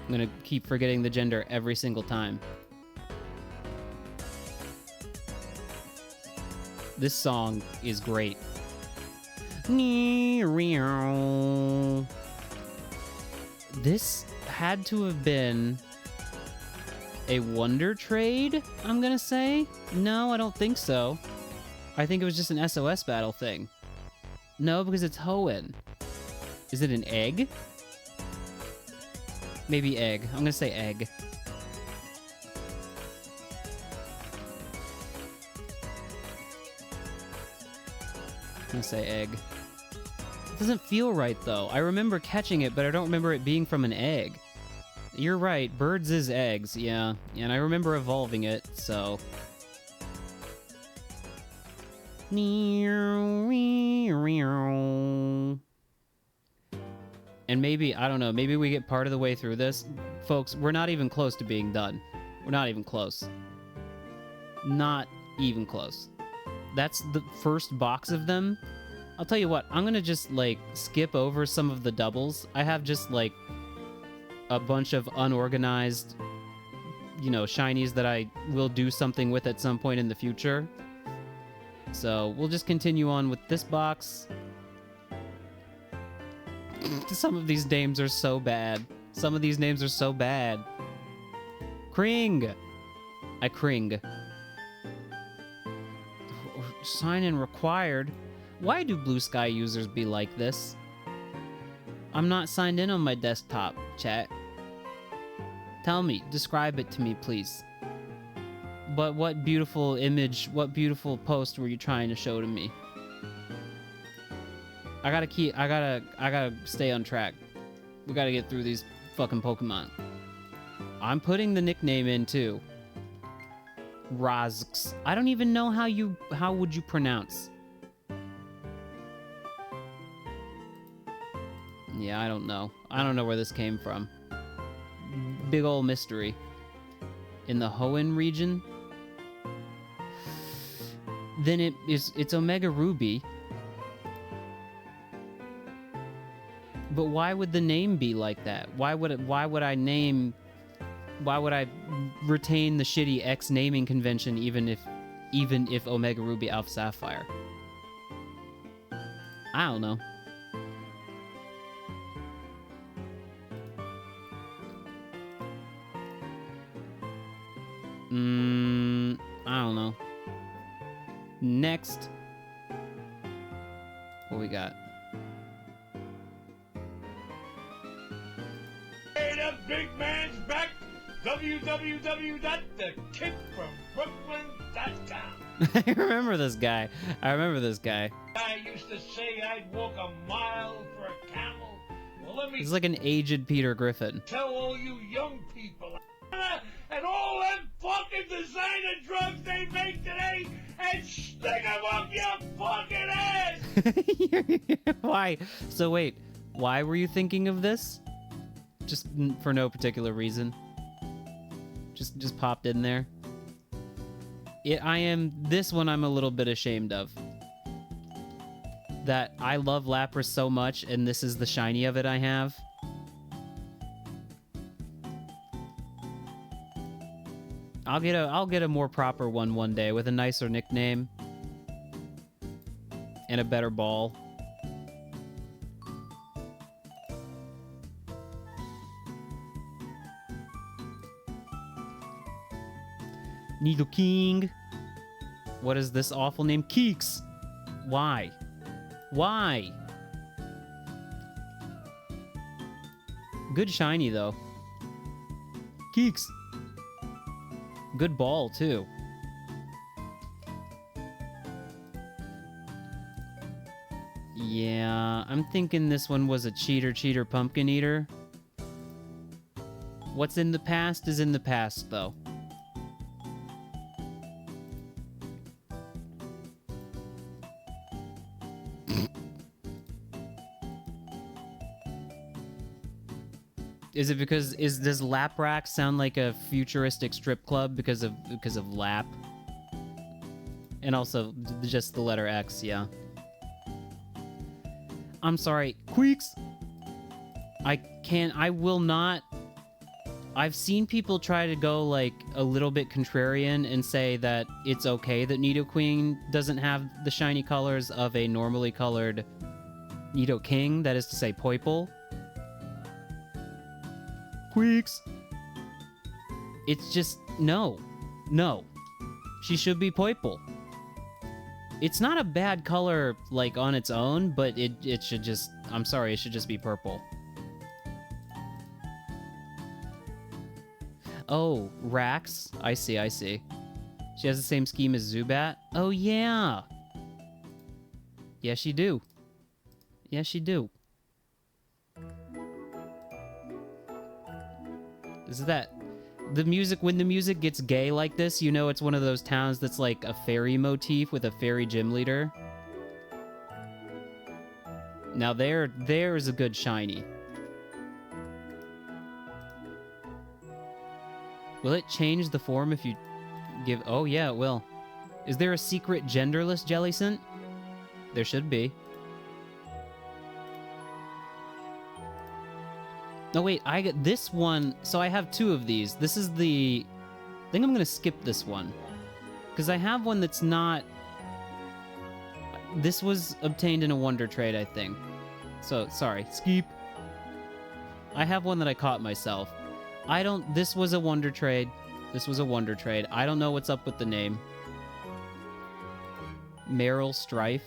Speaker 2: I'm gonna keep forgetting the gender every single time. This song is great. This had to have been a Wonder Trade, I'm gonna say. No, I don't think so. I think it was just an SOS battle thing. No, because it's Hoenn. Is it an egg? Maybe egg. I'm gonna say egg. I'm gonna say egg. It doesn't feel right, though. I remember catching it, but I don't remember it being from an egg. You're right, birds is eggs, yeah. And I remember evolving it, so... And maybe, I don't know, maybe we get part of the way through this. Folks, we're not even close to being done. We're not even close. Not even close. That's the first box of them. I'll tell you what, I'm gonna just, like, skip over some of the doubles. I have just, like, a bunch of unorganized, you know, shinies that I will do something with at some point in the future. So, we'll just continue on with this box. Some of these names are so bad. Some of these names are so bad. Kring! I Kring. Sign-in required? Why do Blue Sky users be like this? I'm not signed in on my desktop, chat. Tell me, describe it to me, please. But what beautiful image, what beautiful post were you trying to show to me? I gotta stay on track. We gotta get through these fucking Pokemon. I'm putting the nickname in too. Rozx. I don't even know how would you pronounce? Yeah, I don't know. I don't know where this came from. Big ol' mystery. In the Hoenn region? Then it's Omega Ruby. But why would the name be like that? Why would I retain the shitty X naming convention even if Omega Ruby Alpha Sapphire? I don't know. I don't know. Next. What we got?
Speaker 5: Hey, the big man's back. www.thekidfrombrooklyn.com.
Speaker 2: I remember this guy.
Speaker 5: I used to say I'd walk a mile for a camel. Well, let me
Speaker 2: He's like an aged Peter Griffin.
Speaker 5: tell all you young people and all them fucking designer drugs they make today and stick them up your fucking ass.
Speaker 2: Why? So wait, why were you thinking of this? Just for no particular reason. Just popped in there. This one I'm a little bit ashamed of. That I love Lapras so much, and this is the shiny of it I have. I'll get a more proper one day with a nicer nickname and a better ball. Nidoking. What is this awful name? Keeks. Why? Why? Good shiny, though. Keeks. Good ball, too. Yeah, I'm thinking this one was a cheater pumpkin eater. What's in the past is in the past, though. Is it because does Lap Rack sound like a futuristic strip club because of lap? And also just the letter X, yeah. I'm sorry, Queeks. I will not. I've seen people try to go like a little bit contrarian and say that it's okay that Nidoqueen doesn't have the shiny colors of a normally colored Nidoking, that is to say Poiple. Queeks. It's just, no. She should be Poiple. It's not a bad color, like, on its own, but it should just, I'm sorry, it should just be purple. Oh, Rax. I see. She has the same scheme as Zubat. Oh, yeah. Yes, you do. Yes, you do. Is that... The music, when the music gets gay like this, you know it's one of those towns that's like a fairy motif with a fairy gym leader. Now there's a good shiny. Will it change the form if you give... Oh yeah, it will. Is there a secret genderless Jellicent? There should be. No, wait, I get this one. So I have two of these. This is the... I think I'm going to skip this one. Because I have one that's not... This was obtained in a Wonder Trade, I think. So, sorry. Skip. I have one that I caught myself. I don't... This was a Wonder Trade. This was a Wonder Trade. I don't know what's up with the name. Meryl Strife.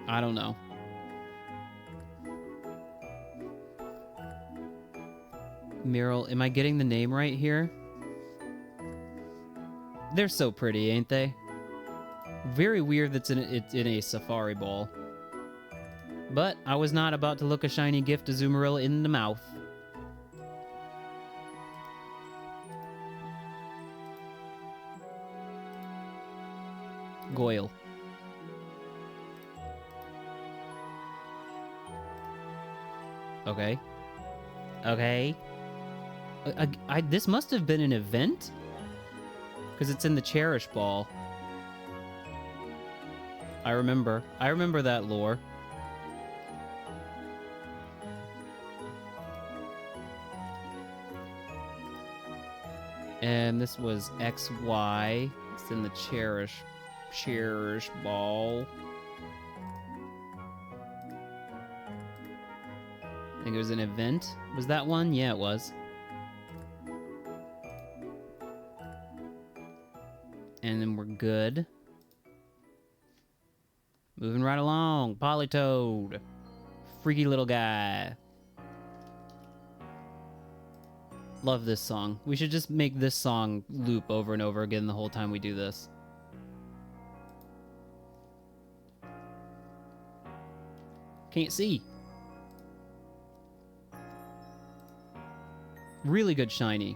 Speaker 2: I don't know. Meryl, am I getting the name right here? They're so pretty, ain't they? Very weird that's it's in a safari ball. But I was not about to look a shiny gift to Azumarill in the mouth. Goyle. Okay. Okay. This must have been an event? Because it's in the Cherish Ball. I remember that lore. And this was XY. It's in the Cherish Ball. I think it was an event. Was that one? Yeah, it was. And then we're good. Moving right along. Politoed. Freaky little guy. Love this song. We should just make this song loop over and over again the whole time we do this. Can't see. Really good shiny.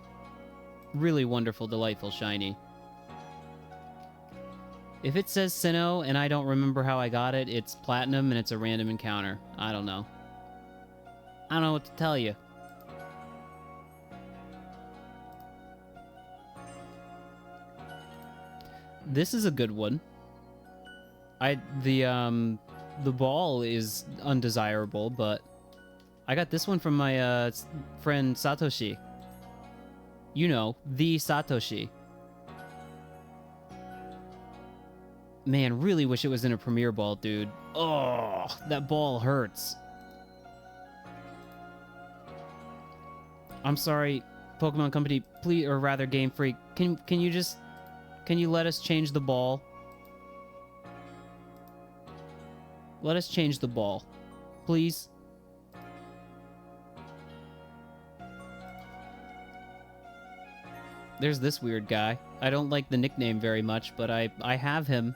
Speaker 2: Really wonderful, delightful shiny. If it says Sinnoh and I don't remember how I got it, it's platinum and it's a random encounter. I don't know. I don't know what to tell you. This is a good one. The ball is undesirable, but I got this one from my friend Satoshi. You know, the Satoshi. Man, really wish it was in a Premier Ball, dude. Oh, that ball hurts. I'm sorry, Pokemon Company, please, or rather Game Freak, can you let us change the ball? Let us change the ball, please. There's this weird guy. I don't like the nickname very much, but I have him.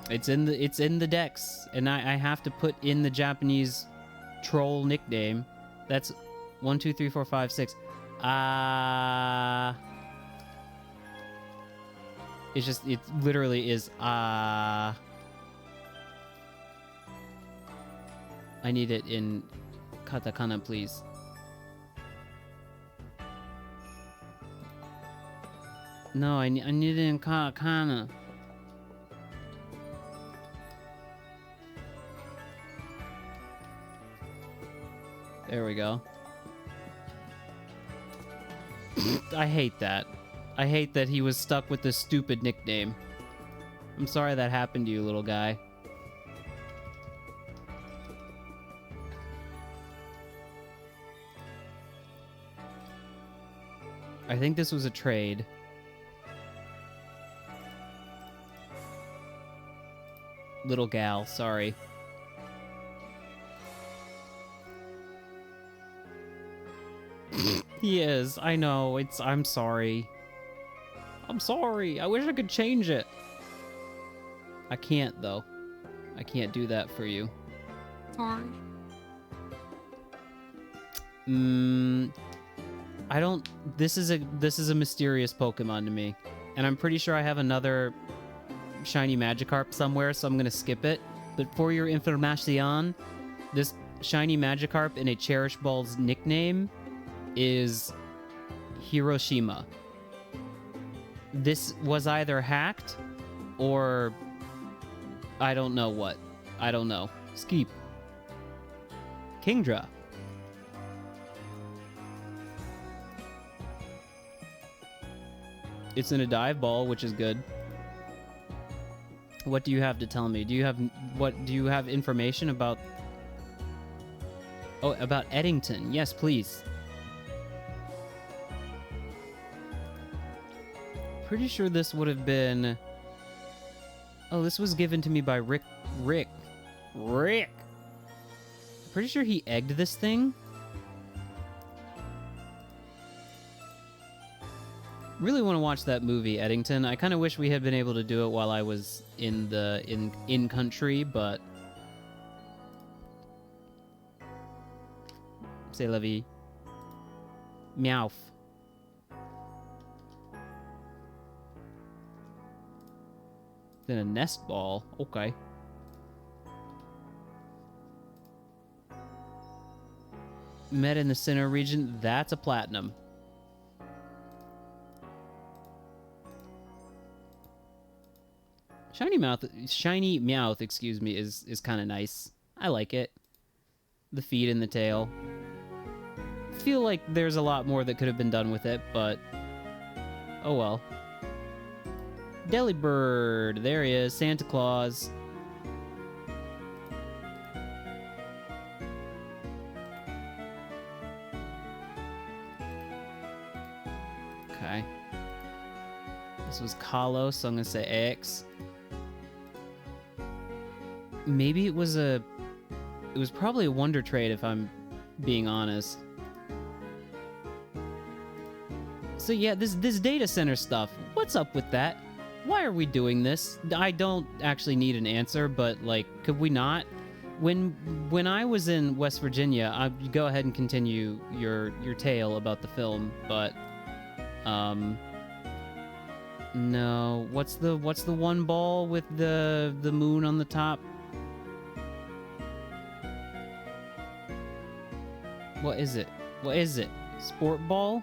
Speaker 2: It's in the Dex, and I have to put in the Japanese troll nickname. That's 1, 2, 3, 4, 5, 6. It's just, it literally is I need it in katakana, please. No, I need it in katakana. There we go. I hate that. I hate that he was stuck with this stupid nickname. I'm sorry that happened to you, little guy. I think this was a trade. Little gal, sorry. He is, I know, I'm sorry. I'm sorry, I wish I could change it. I can't, though. I can't do that for you. Sorry. I don't, this is a mysterious Pokemon to me. And I'm pretty sure I have another shiny Magikarp somewhere, so I'm gonna skip it. But for your information, this shiny Magikarp in a Cherish Ball's nickname is Hiroshima. This was either hacked or I don't know what. I don't know. Skeep. Kingdra. It's in a dive ball, which is good. What do you have to tell me? Do you have information about... Oh, about Eddington. Yes, please. Pretty sure this would have been... Oh, this was given to me by Rick. Pretty sure he egged this thing. Really want to watch that movie, Eddington. I kind of wish we had been able to do it while I was in country, but... C'est la vie. Meowth. Then a nest ball. Okay. Met in the center region. That's a platinum. Shiny Meowth, excuse me, is kind of nice. I like it. The feet and the tail. Feel like there's a lot more that could have been done with it, but oh well. Delibird, there he is, Santa Claus. Okay. This was Kalos, so I'm gonna say X. Maybe it was probably a Wonder Trade if I'm being honest. So yeah, this data center stuff, what's up with that? Why are we doing this? I don't actually need an answer, but like, could we not? When I was in West Virginia, I'd go ahead and continue your tale about the film, but no. What's the one ball with the moon on the top? What is it? What is it? Sport ball?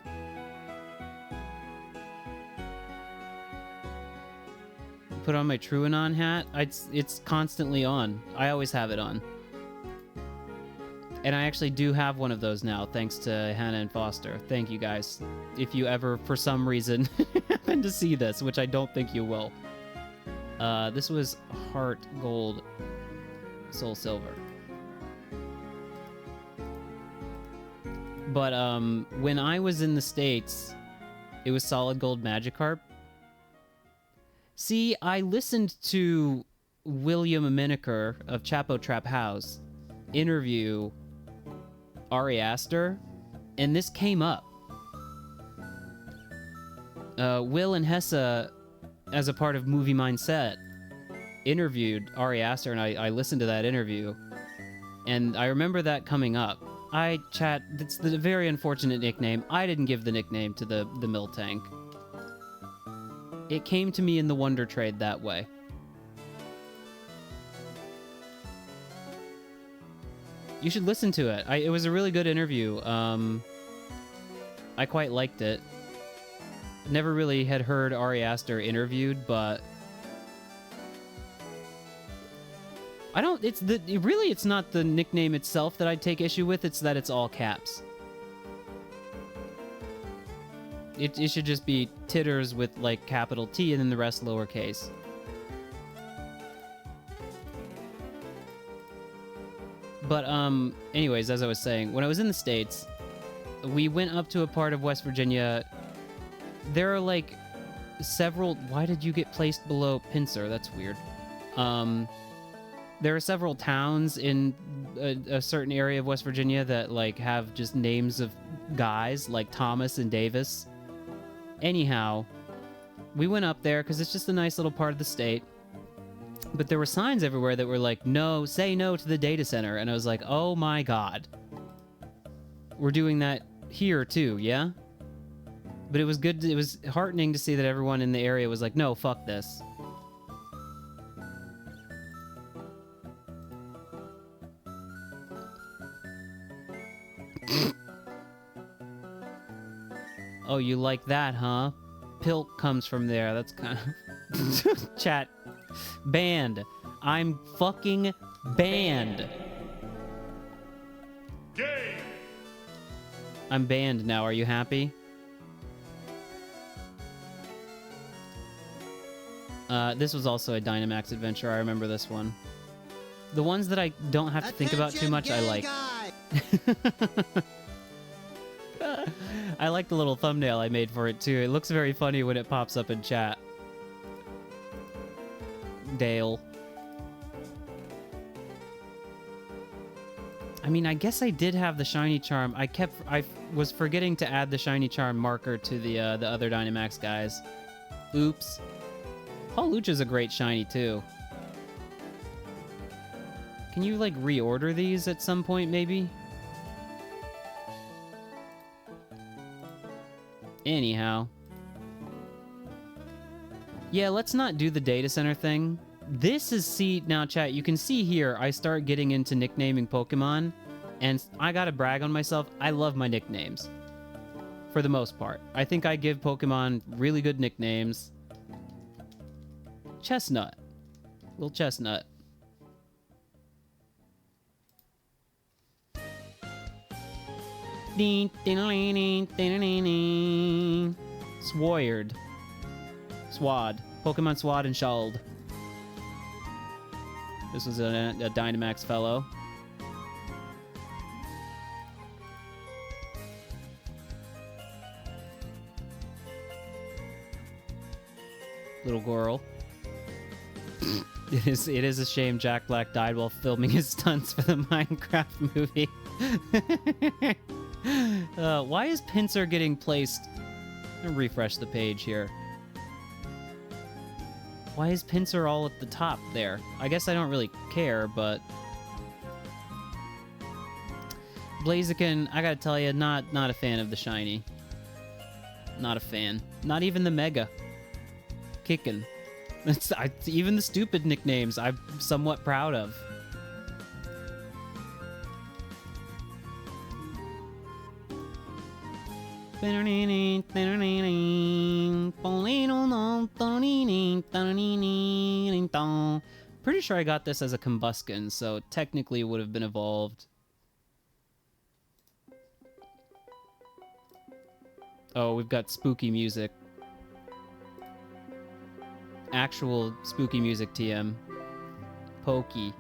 Speaker 2: Put on my Truanon hat. It's constantly on. I always have it on. And I actually do have one of those now, thanks to Hannah and Foster. Thank you guys. If you ever, for some reason, happen to see this, which I don't think you will. This was Heart Gold, Soul Silver. But when I was in the States, it was Solid Gold Magikarp. See, I listened to William Miniker of Chapo Trap House interview Ari Aster, and this came up. Will and Hessa, as a part of Movie Mindset, interviewed Ari Aster, and I listened to that interview, and I remember that coming up. It's the very unfortunate nickname. I didn't give the nickname to the mill tank. It came to me in the Wonder Trade that way. You should listen to it. It was a really good interview. I quite liked it. Never really had heard Ari Aster interviewed, but I don't. It's not the nickname itself that I'd take issue with. It's that it's all caps. It should just be Titters with like capital T and then the rest lowercase. But anyways, as I was saying, when I was in the States, we went up to a part of West Virginia. There are like several. Why did you get placed below Pincer? That's weird. There are several towns in a certain area of West Virginia that like have just names of guys like Thomas and Davis. Anyhow, we went up there because it's just a nice little part of the state. But there were signs everywhere that were like, no, say no to the data center. And I was like, oh my God. We're doing that here too, yeah? But it was good. It was heartening to see that everyone in the area was like, no, fuck this. Oh, you like that, huh? Pilk comes from there. That's kind of... Chat. Banned. I'm fucking banned.
Speaker 5: Gay.
Speaker 2: I'm banned now. Are you happy? This was also a Dynamax adventure. I remember this one. The ones that I don't have to think about too much, I like. I like the little thumbnail I made for it, too. It looks very funny when it pops up in chat. Dale. I mean, I guess I did have the shiny charm. I was forgetting to add the shiny charm marker to the other Dynamax guys. Oops. Hawlucha's a great shiny, too. Can you, like, reorder these at some point, maybe? Anyhow. Yeah, let's not do the data center thing. This is, see, now chat, you can see here, I start getting into nicknaming Pokemon, and I gotta brag on myself, I love my nicknames. For the most part. I think I give Pokemon really good nicknames. Chestnut. Little Chestnut. Swired. Swad. Pokemon Swad and Shald. This was a Dynamax fellow. Little girl. It is a shame Jack Black died while filming his stunts for the Minecraft movie. Why is Pincer getting placed? I'm gonna refresh the page here. Why is Pincer all at the top there? I guess I don't really care, but... Blaziken, I gotta tell you, not a fan of the shiny. Not a fan. Not even the Mega. Kickin'. Even the stupid nicknames I'm somewhat proud of. Pretty sure I got this as a Combuskin, so technically it would have been evolved. Oh, we've got spooky music. Actual spooky music, TM. Pokey.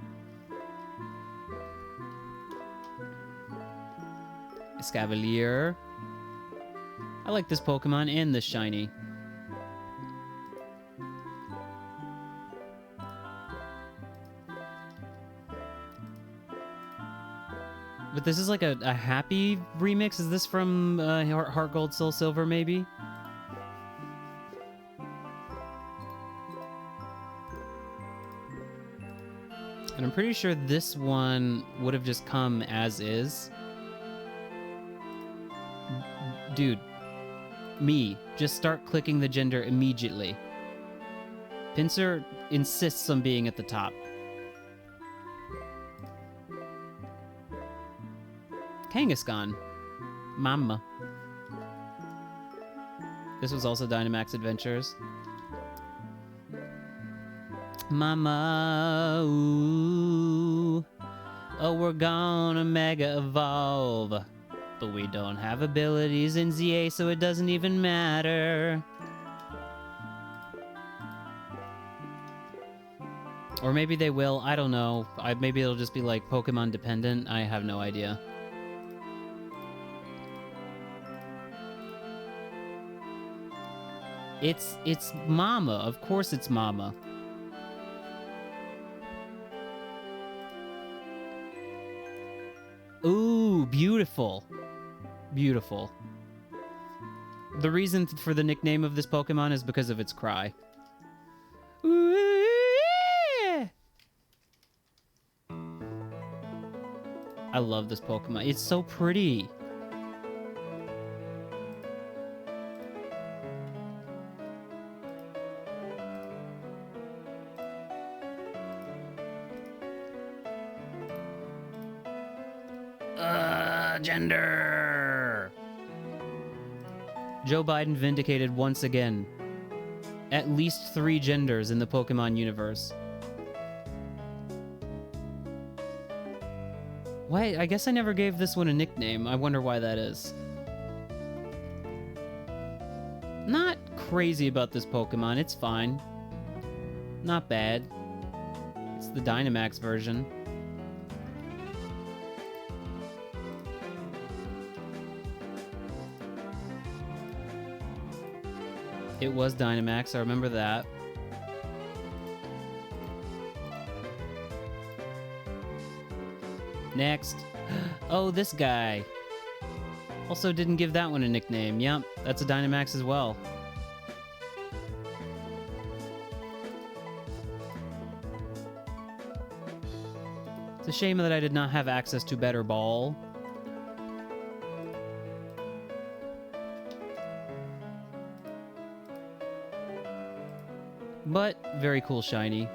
Speaker 2: Scavalier. I like this Pokemon and this shiny. But this is like a happy remix. Is this from Heart Gold, Soul Silver, maybe? And I'm pretty sure this one would have just come as is. Dude, just start clicking the gender immediately. Pinsir insists on being at the top. Kangaskhan. Mama. This was also Dynamax Adventures. Mama, ooh. Oh, we're gonna Mega Evolve. But we don't have abilities in ZA, so it doesn't even matter. Or maybe they will, I don't know. Maybe it'll just be like Pokemon dependent. I have no idea. It's Mama. Of course it's Mama. Ooh, beautiful. Beautiful. The reason for the nickname of this Pokemon is because of its cry. I love this Pokemon. It's so pretty. Gender. Joe Biden vindicated once again. At least 3 genders in the Pokemon universe. Why? I guess I never gave this one a nickname. I wonder why that is. Not crazy about this Pokemon. It's fine. Not bad. It's the Dynamax version. It was Dynamax, I remember that. Next. Oh, this guy. Also didn't give that one a nickname. Yep, that's a Dynamax as well. It's a shame that I did not have access to better ball. But very cool shiny.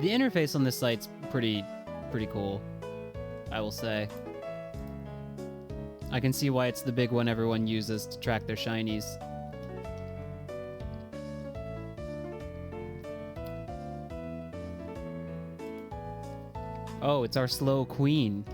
Speaker 2: The interface on this site's pretty cool, I will say. I can see why it's the big one everyone uses to track their shinies. Oh, it's our slow queen.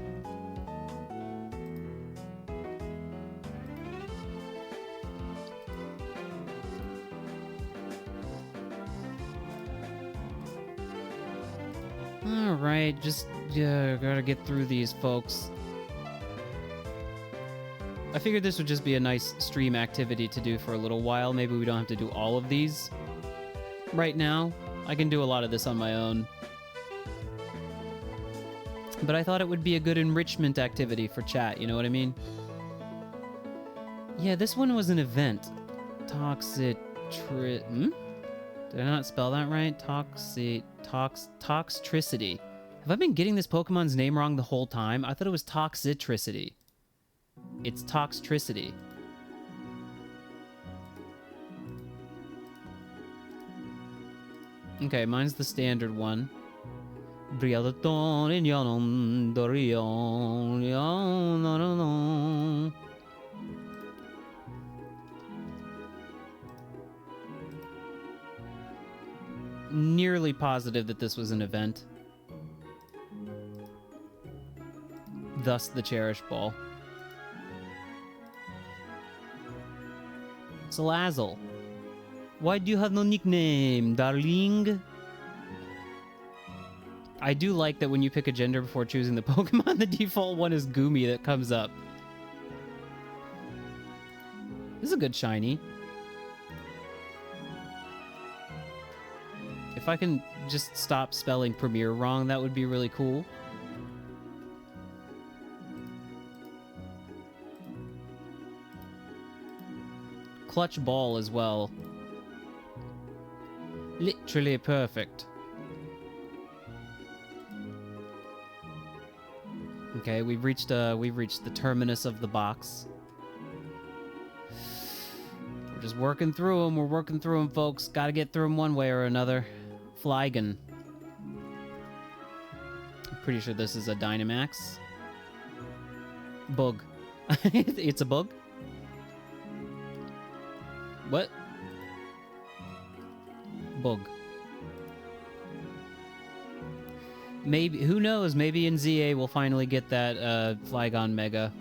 Speaker 2: Alright, just gotta get through these, folks. I figured this would just be a nice stream activity to do for a little while. Maybe we don't have to do all of these right now. I can do a lot of this on my own. But I thought it would be a good enrichment activity for chat, you know what I mean? Yeah, this one was an event. Did I not spell that right? Toxtricity. Have I been getting this Pokemon's name wrong the whole time? I thought it was Toxicity. It's Toxtricity. Okay, mine's the standard one. Nearly positive that this was an event. Thus the Cherish Ball. Salazzle. Why do you have no nickname, darling? I do like that when you pick a gender before choosing the Pokemon, the default one is Goomy that comes up. This is a good shiny. If I can just stop spelling Premiere wrong, that would be really cool. Clutch ball as well. Literally perfect. Okay, we've reached the terminus of the box. We're just working through them. We're working through them, folks. Got to get through them one way or another. Flygon. I'm pretty sure this is a Dynamax. Bug. It's a bug? What? Bug. Maybe, who knows, maybe in ZA we'll finally get that Flygon Mega.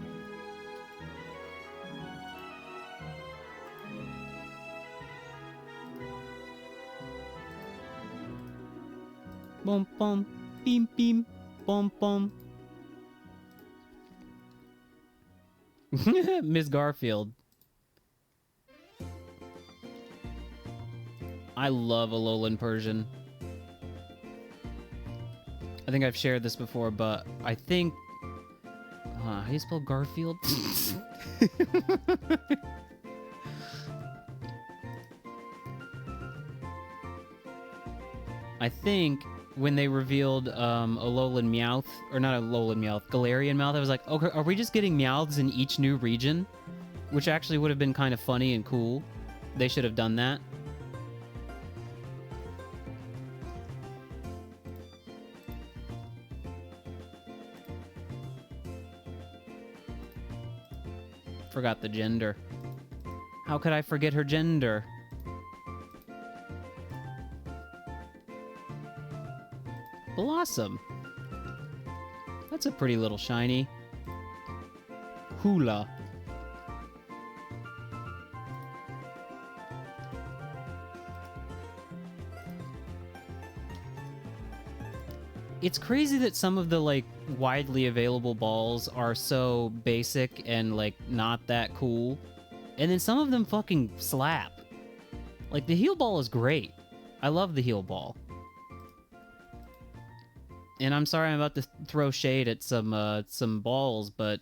Speaker 2: Bum bum, beam beam, bum bum. Miss Garfield. I love Alolan Persian. I think I've shared this before, but I think... how do you spell Garfield? I think when they revealed Alolan Meowth, or not Alolan Meowth, Galarian Meowth, I was like, okay, are we just getting Meowths in each new region? Which actually would have been kind of funny and cool. They should have done that. Forgot the gender. How could I forget her gender? Blossom. That's a pretty little shiny. Hula. It's crazy that some of the, like, widely available balls are so basic and, like, not that cool. And then some of them fucking slap. Like, the heal ball is great. I love the heal ball. And I'm sorry I'm about to throw shade at some balls, but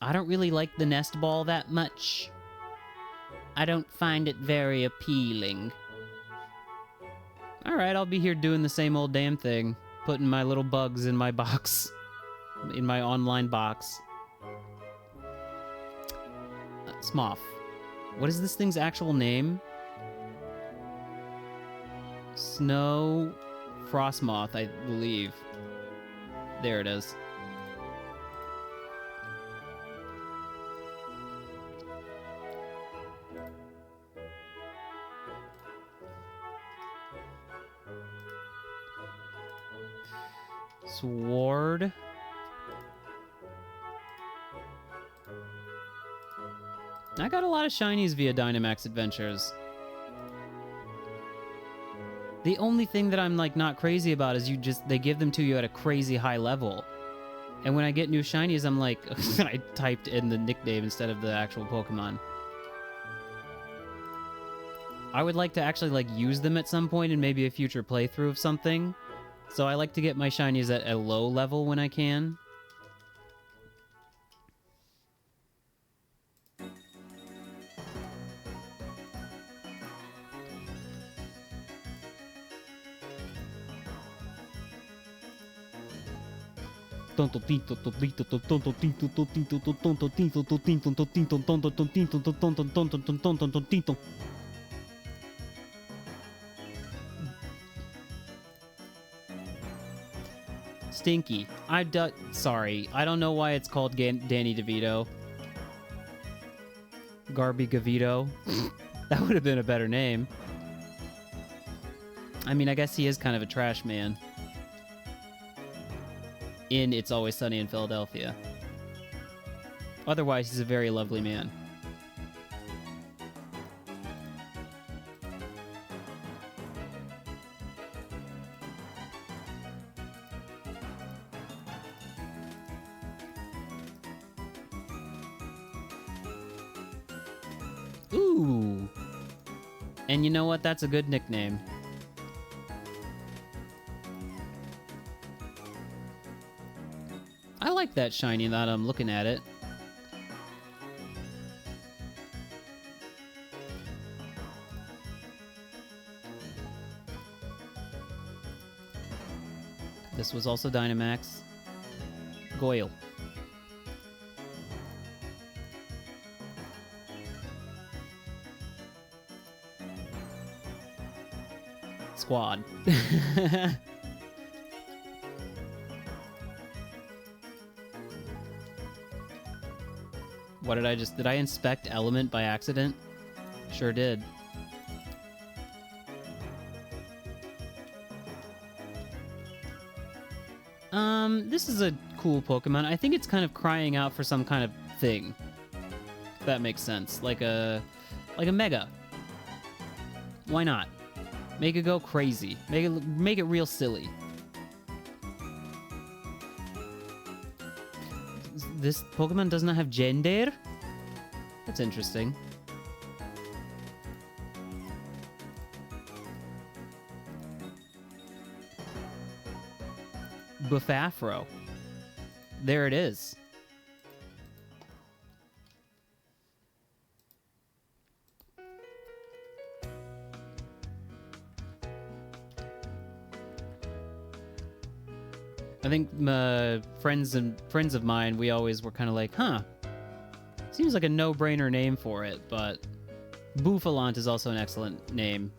Speaker 2: I don't really like the nest ball that much. I don't find it very appealing. Alright, I'll be here doing the same old damn thing. Putting my little bugs in my box. In my online box. Smough. What is this thing's actual name? Snow Frostmoth, I believe. There it is. Sword. I got a lot of shinies via Dynamax Adventures. The only thing that I'm, like, not crazy about is they give them to you at a crazy high level. And when I get new shinies, I'm like, I typed in the nickname instead of the actual Pokemon. I would like to actually, like, use them at some point in maybe a future playthrough of something. So I like to get my shinies at a low level when I can. Stinky. Sorry, I don't know why it's called Danny DeVito. Garby Gavito. That would have been a better name. I mean, I guess he is kind of a trash man. In It's Always Sunny in Philadelphia. Otherwise, he's a very lovely man. Ooh. And you know what? That's a good nickname. I like that shiny now that I'm looking at it. This was also Dynamax. Goyle. Squad. What did I inspect Element by accident? Sure did. This is a cool Pokemon. I think it's kind of crying out for some kind of thing. If that makes sense. Like a Mega. Why not? Make it go crazy. Make it real silly. This Pokemon does not have gender? That's interesting. Buffafro. There it is. I think friends of mine, we always were kind of like, huh, seems like a no-brainer name for it, but Bouffalant is also an excellent name.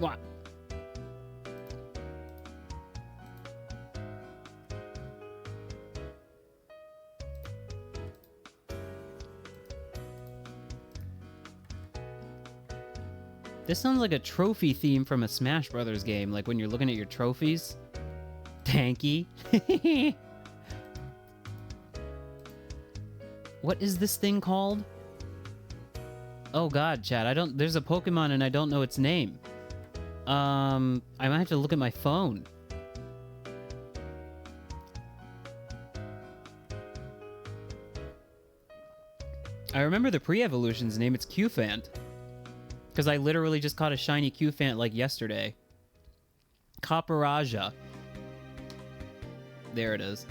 Speaker 2: What? This sounds like a trophy theme from a Smash Brothers game, like when you're looking at your trophies. Tanky. What is this thing called? Oh god, chat, there's a Pokemon and I don't know its name. I might have to look at my phone. I remember the pre-evolution's name, it's Qfant. Because I literally just caught a shiny Qfant like yesterday. Copperaja. There it is.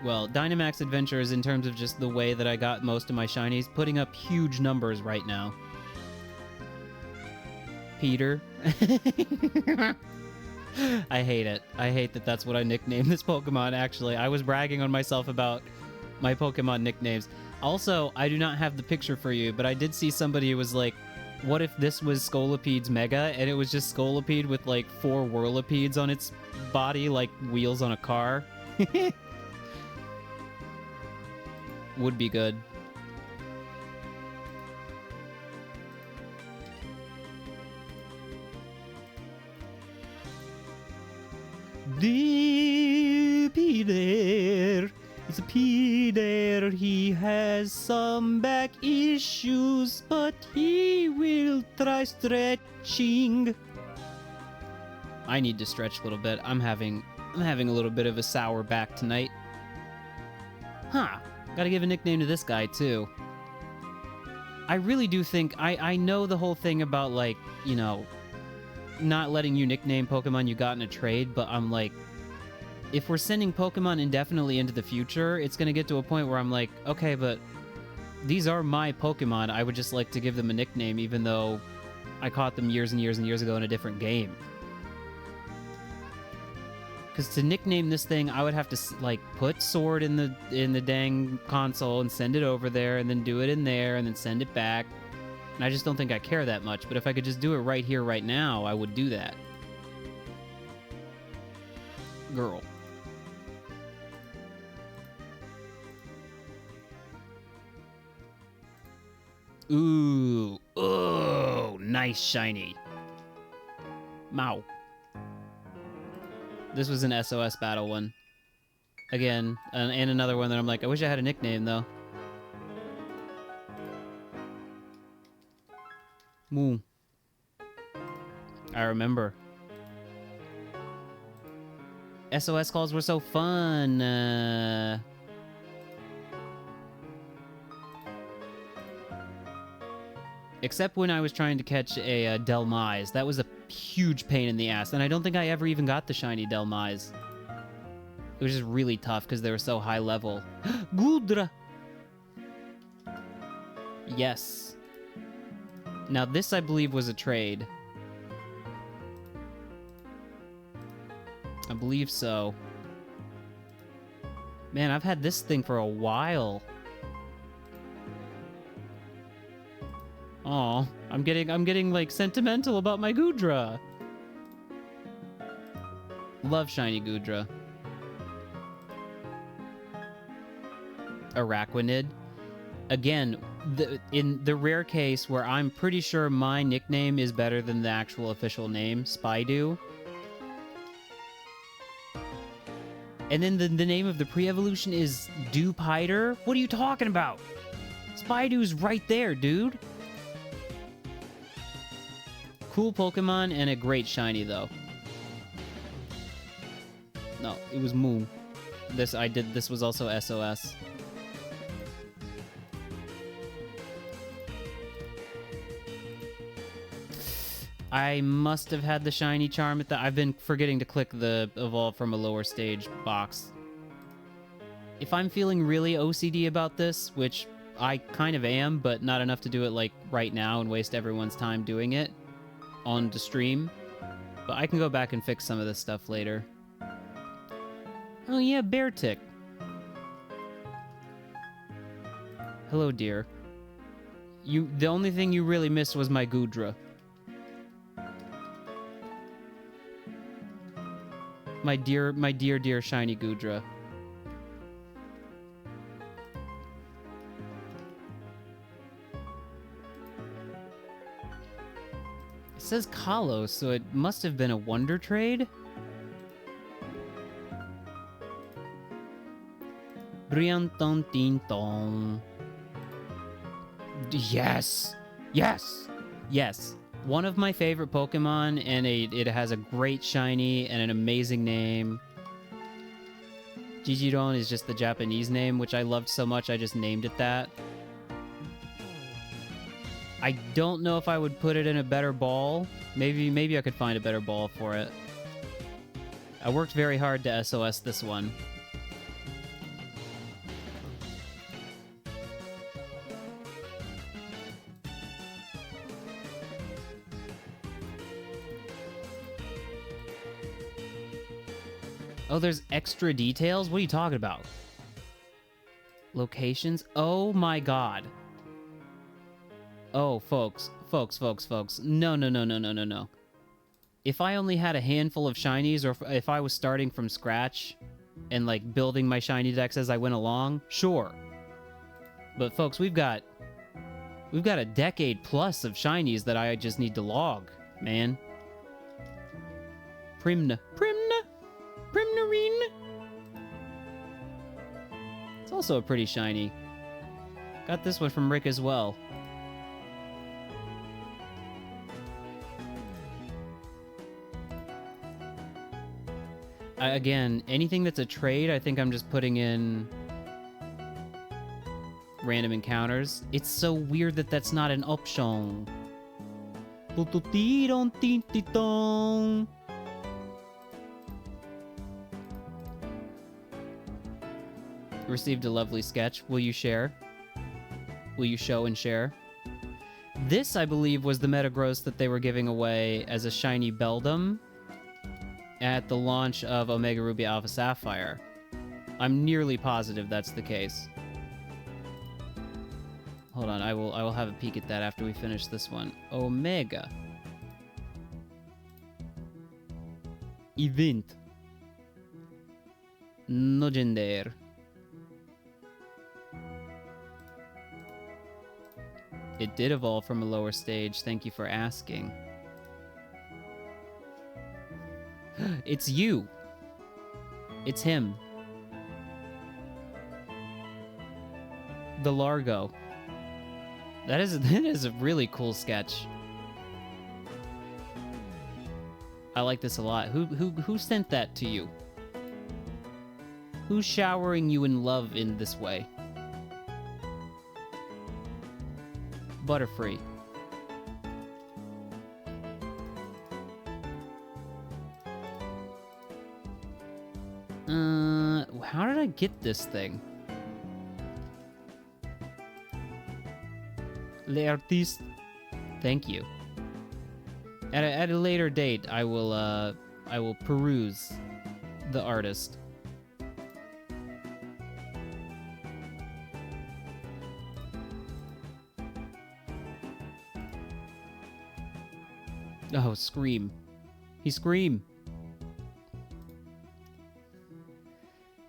Speaker 2: Well, Dynamax Adventures, in terms of just the way that I got most of my shinies, putting up huge numbers right now. Peter. I hate it. I hate that that's what I nicknamed this Pokemon, actually. I was bragging on myself about my Pokemon nicknames. Also, I do not have the picture for you, but I did see somebody who was like, what if this was Scolopede's Mega, and it was just Scolipede with, like, 4 Whirlipedes on its body, like wheels on a car? Would be good. The Peter is a Peter. He has some back issues, but he will try stretching. I need to stretch a little bit. I'm having a little bit of a sour back tonight. Huh. Gotta give a nickname to this guy, too. I really do think... I know the whole thing about, like, you know, not letting you nickname Pokemon you got in a trade, but I'm like... If we're sending Pokemon indefinitely into the future, it's gonna get to a point where I'm like, okay, but these are my Pokemon. I would just like to give them a nickname, even though I caught them years and years and years ago in a different game. Because to nickname this thing, I would have to, like, put Sword in the dang console and send it over there, and then do it in there, and then send it back. And I just don't think I care that much. But if I could just do it right here, right now, I would do that. Girl. Ooh. Oh, nice shiny. Mow. This was an SOS battle one. Again, and another one that I'm like, I wish I had a nickname, though. Moo. I remember. SOS calls were so fun. Except when I was trying to catch a Delmise. That was a huge pain in the ass, and I don't think I ever even got the shiny Delmise. It was just really tough because they were so high level. Goodra! Yes. Now this, I believe, was a trade. I believe so. Man, I've had this thing for a while. Aw, I'm getting like sentimental about my Goodra. Love shiny Goodra. Araquanid. Again, in the rare case where I'm pretty sure my nickname is better than the actual official name, Spidoo. And then the name of the pre-evolution is Dewpider? What are you talking about? Spidoo's right there, dude. Cool Pokemon and a great shiny, though. No, it was Moo. This was also SOS. I must have had the shiny charm at the... I've been forgetting to click the evolve from a lower stage box. If I'm feeling really OCD about this, which I kind of am, but not enough to do it like right now and waste everyone's time doing it on the stream, but I can go back and fix some of this stuff later. Oh yeah, Beartick. Hello, dear. The only thing you really missed was my Goodra. My dear shiny Goodra. It says Kalos, so it must have been a Wonder Trade? Brianton. Yes! Yes! Yes. One of my favorite Pokemon, and it has a great shiny and an amazing name. Gigiron is just the Japanese name, which I loved so much I just named it that. I don't know if I would put it in a better ball. Maybe I could find a better ball for it. I worked very hard to SOS this one. Oh, there's extra details? What are you talking about? Locations? Oh my god. Oh, folks. No. If I only had a handful of shinies, or if I was starting from scratch and, like, building my shiny decks as I went along, sure. But, folks, we've got a decade plus of shinies that I just need to log, man. Primnarine. It's also a pretty shiny. Got this one from Rick as well. Again, anything that's a trade, I think I'm just putting in random encounters. It's so weird that that's not an option. Received a lovely sketch. Will you share? Will you show and share? This, I believe, was the Metagross that they were giving away as a shiny Beldum at the launch of Omega Ruby Alpha Sapphire. I'm nearly positive that's the case. Hold on, I will have a peek at that after we finish this one. Omega. Event. Nogender. It did evolve from a lower stage. Thank you for asking. It's you. It's him. The Largo. That is a really cool sketch. I like this a lot. Who sent that to you? Who's showering you in love in this way? Butterfree. How did I get this thing? Les artistes. Thank you. At a later date, I will peruse the artist. Oh, Scream. He Scream.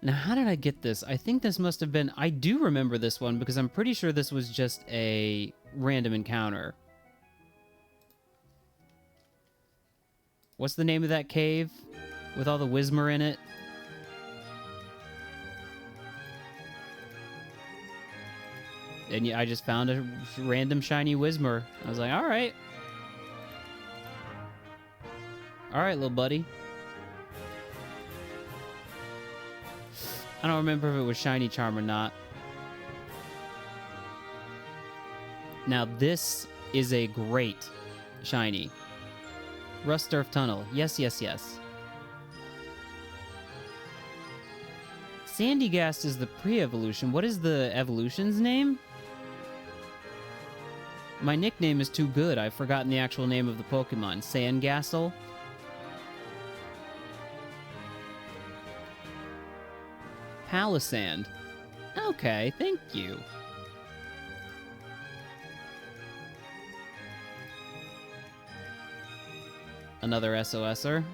Speaker 2: Now, how did I get this? I think this must have been... I do remember this one because I'm pretty sure this was just a random encounter. What's the name of that cave with all the Whismer in it? And yeah, I just found a random shiny Whismer. I was like, all right. All right, little buddy. I don't remember if it was Shiny Charm or not. Now, this is a great shiny. Rust Earth Tunnel. Yes, yes, yes. Sandygast is the pre-evolution. What is the evolution's name? My nickname is too good. I've forgotten the actual name of the Pokemon. Sandgastle? Palisand. Okay, thank you. Another SOSer.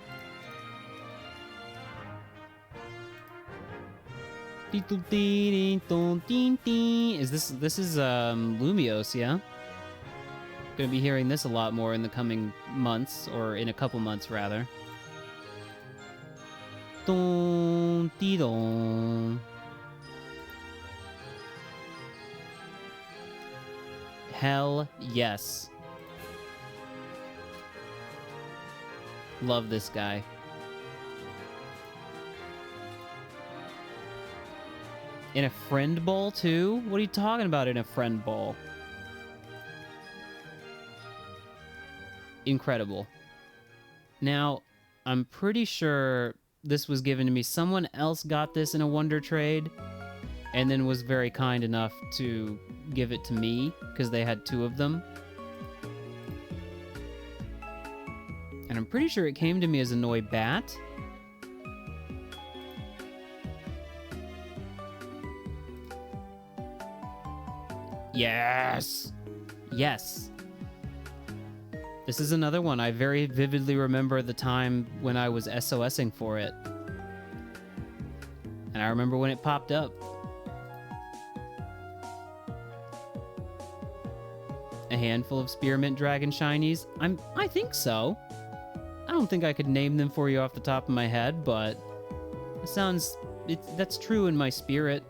Speaker 2: Is this is Lumiose, yeah? Gonna be hearing this a lot more in the coming months, or in a couple months rather. Don dee don. Hell yes. Love this guy. In a friend bowl too? What are you talking about in a friend bowl? Incredible. Now, I'm pretty sure this was given to me. Someone else got this in a Wonder Trade and then was very kind enough to give it to me because they had two of them. And I'm pretty sure it came to me as a Noibat. Yes! Yes! This is another one. I very vividly remember the time when I was SOSing for it. And I remember when it popped up. A handful of Spearmint Dragon Shinies? I think so. I don't think I could name them for you off the top of my head, but it sounds... that's true in my spirit.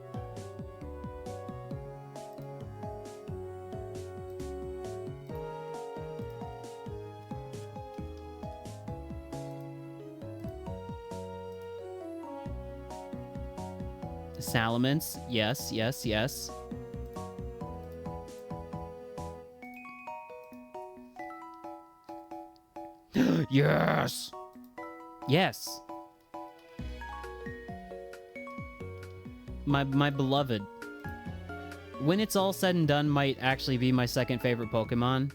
Speaker 2: Salamence, yes, yes, yes. Yes! Yes! My beloved. When it's all said and done, might actually be my second favorite Pokemon.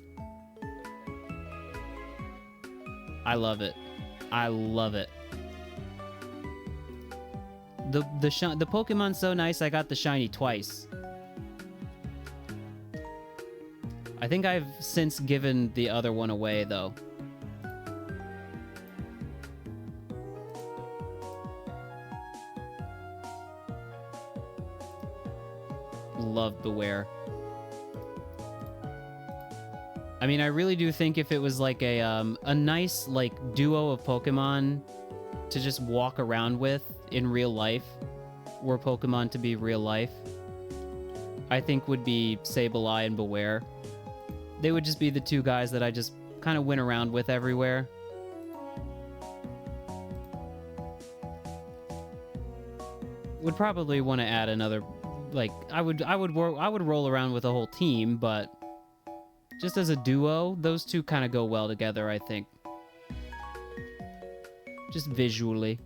Speaker 2: I love it. I love it. The Pokemon's so nice, I got the shiny twice. I think I've since given the other one away, though. Love Beware. I mean, I really do think if it was like a nice like duo of Pokemon to just walk around with in real life, were Pokemon to be real life, I think would be Sableye and Beware. They would just be the two guys that I just kind of went around with everywhere. Would probably want to add another, like I would roll around with a whole team, but just as a duo, those two kind of go well together, I think. Just visually.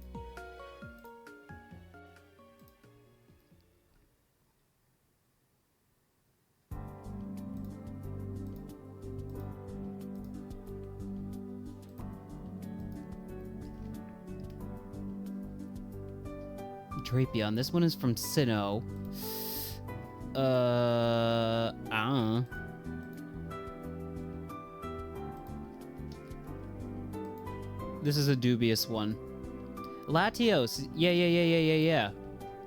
Speaker 2: Drapion. This one is from Sinnoh. I don't know. This is a dubious one. Latios. Yeah.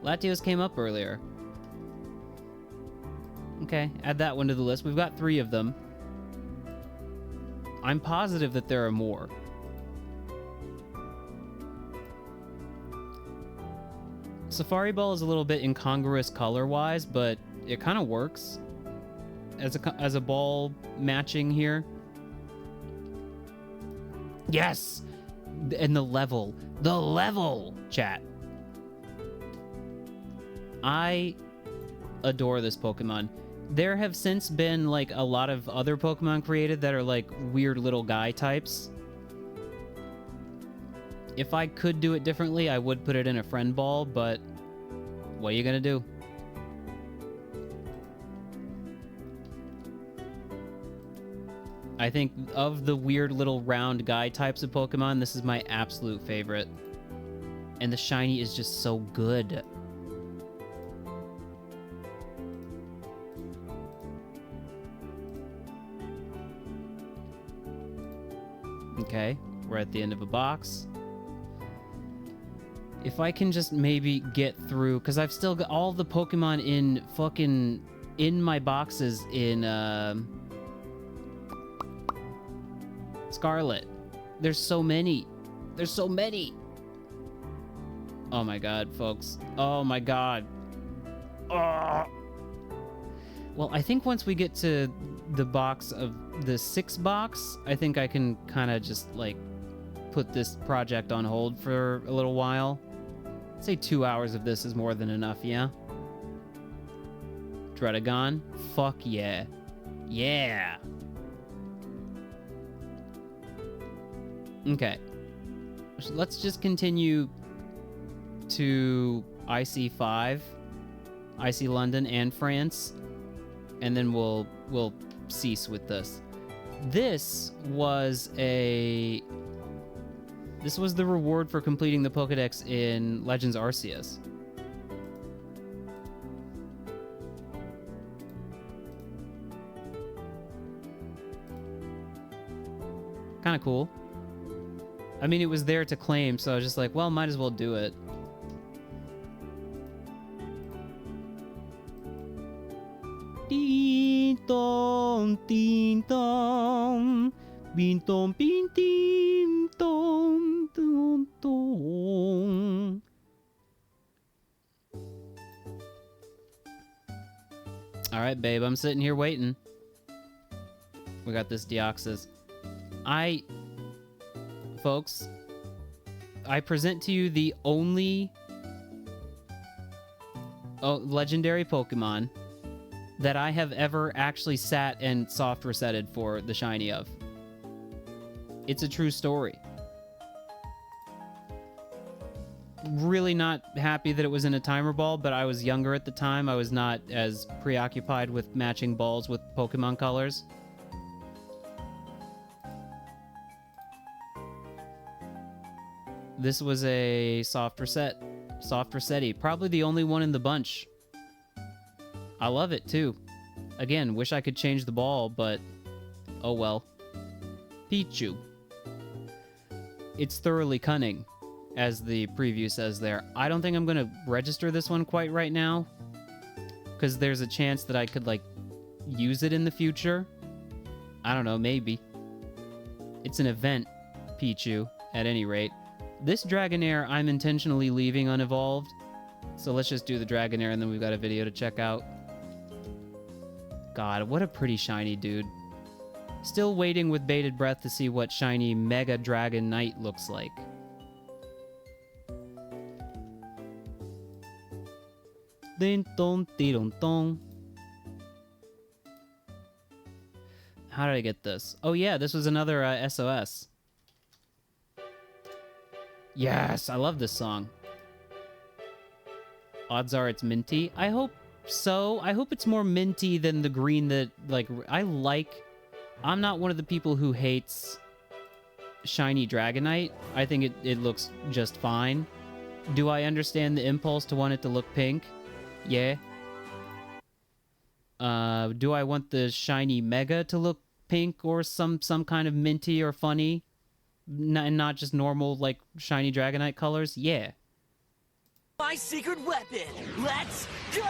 Speaker 2: Latios came up earlier. Okay, add that one to the list. We've got 3 of them. I'm positive that there are more. Safari Ball is a little bit incongruous color-wise, but it kind of works as a ball matching here. Yes! And the level, chat. I adore this Pokemon. There have since been like a lot of other Pokemon created that are like weird little guy types. If I could do it differently, I would put it in a friend ball, but what are you gonna do? I think of the weird little round guy types of Pokemon, this is my absolute favorite. And the shiny is just so good. Okay, we're at the end of a box. If I can just maybe get through, because I've still got all the Pokemon in my boxes in Scarlet. There's so many. Oh my god, folks. Oh my god. Oh. Well, I think once we get to the box of the 6 box, I think I can kind of just like put this project on hold for a little while. I'd say 2 hours of this is more than enough, yeah? Dredagon? Fuck yeah. Yeah! Okay. Let's just continue to IC5, IC London and France, and then we'll cease with this. This was the reward for completing the Pokédex in Legends Arceus. Kind of cool. I mean, it was there to claim, so I was just like, well, might as well do it. Ding dong, ding dong, bing dong, bing ding dong, dong dong. All right, babe, I'm sitting here waiting. We got this Deoxys. Folks, I present to you the only legendary Pokemon that I have ever actually sat and soft resetted for the shiny of. It's a true story. Really not happy that it was in a timer ball, but I was younger at the time. I was not as preoccupied with matching balls with Pokemon colors. This was a soft reset-y. Probably the only one in the bunch. I love it, too. Again, wish I could change the ball, but oh well. Pichu. It's thoroughly cunning, as the preview says there. I don't think I'm going to register this one quite right now, because there's a chance that I could, like, use it in the future. I don't know, maybe. It's an event, Pichu, at any rate. This Dragonair I'm intentionally leaving unevolved. So let's just do the Dragonair and then we've got a video to check out. God, what a pretty shiny dude. Still waiting with bated breath to see what shiny Mega Dragon Knight looks like. Ding dong, ding dong. How did I get this? Oh yeah, this was another SOS. Yes, I love this song. Odds are it's minty. I hope so. I hope it's more minty than the green that, like, I'm not one of the people who hates shiny Dragonite. I think it looks just fine. Do I understand the impulse to want it to look pink? Yeah. Do I want the shiny Mega to look pink or some kind of minty or funny? And not just normal, like, shiny Dragonite colors? Yeah.
Speaker 6: My secret weapon! Let's go!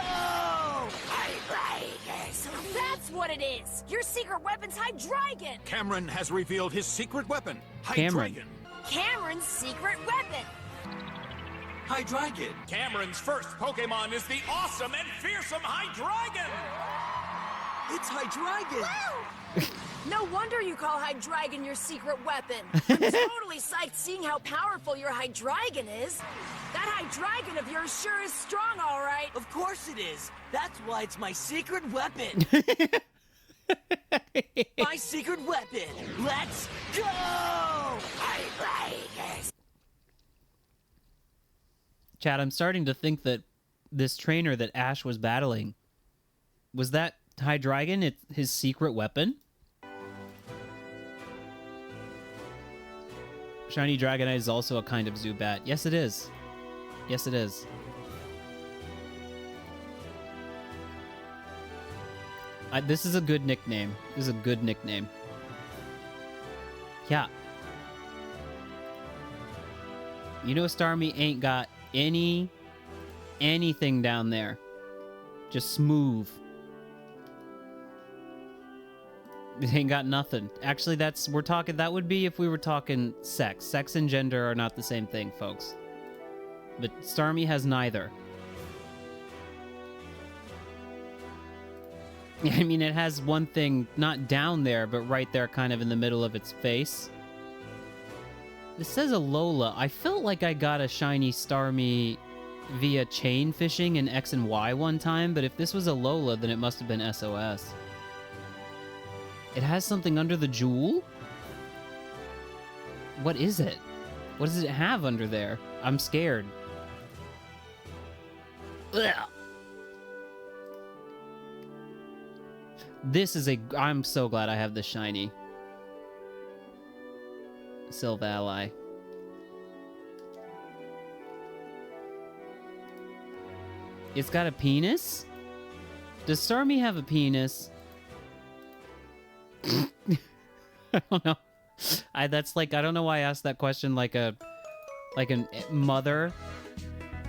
Speaker 7: So that's what it is! Your secret weapon's Hydreigon!
Speaker 8: Cameron has revealed his secret weapon,
Speaker 2: Cameron.
Speaker 8: Hydreigon.
Speaker 7: Cameron's secret weapon!
Speaker 8: Hydreigon.
Speaker 5: Cameron's first Pokemon is the awesome and fearsome Hydreigon!
Speaker 6: It's Hydreigon!
Speaker 7: No wonder you call Hydreigon your secret weapon. I'm totally psyched seeing how powerful your Hydreigon is. That Hydreigon of yours sure is strong, all right.
Speaker 6: Of course it is. That's why it's my secret weapon. My secret weapon. Let's go!
Speaker 2: Chad, I'm starting to think that this trainer that Ash was battling, was that Hydreigon his secret weapon? Shiny Dragonite is also a kind of Zubat. Yes, it is. Yes, it is. This is a good nickname. This is a good nickname. Yeah. You know Starmie ain't got anything down there. Just smooth. It ain't got nothing. Actually, that would be if we were talking sex. Sex and gender are not the same thing, folks. But Starmie has neither. I mean, it has one thing not down there, but right there kind of in the middle of its face. This says Alola. I felt like I got a shiny Starmie via chain fishing in X and Y one time, but if this was Alola, then it must have been SOS. It has something under the jewel? What is it? What does it have under there? I'm scared. Ugh. I'm so glad I have the shiny Silvally. It's got a penis? Does Starmie have a penis? I don't know. I don't know why I asked that question like a mother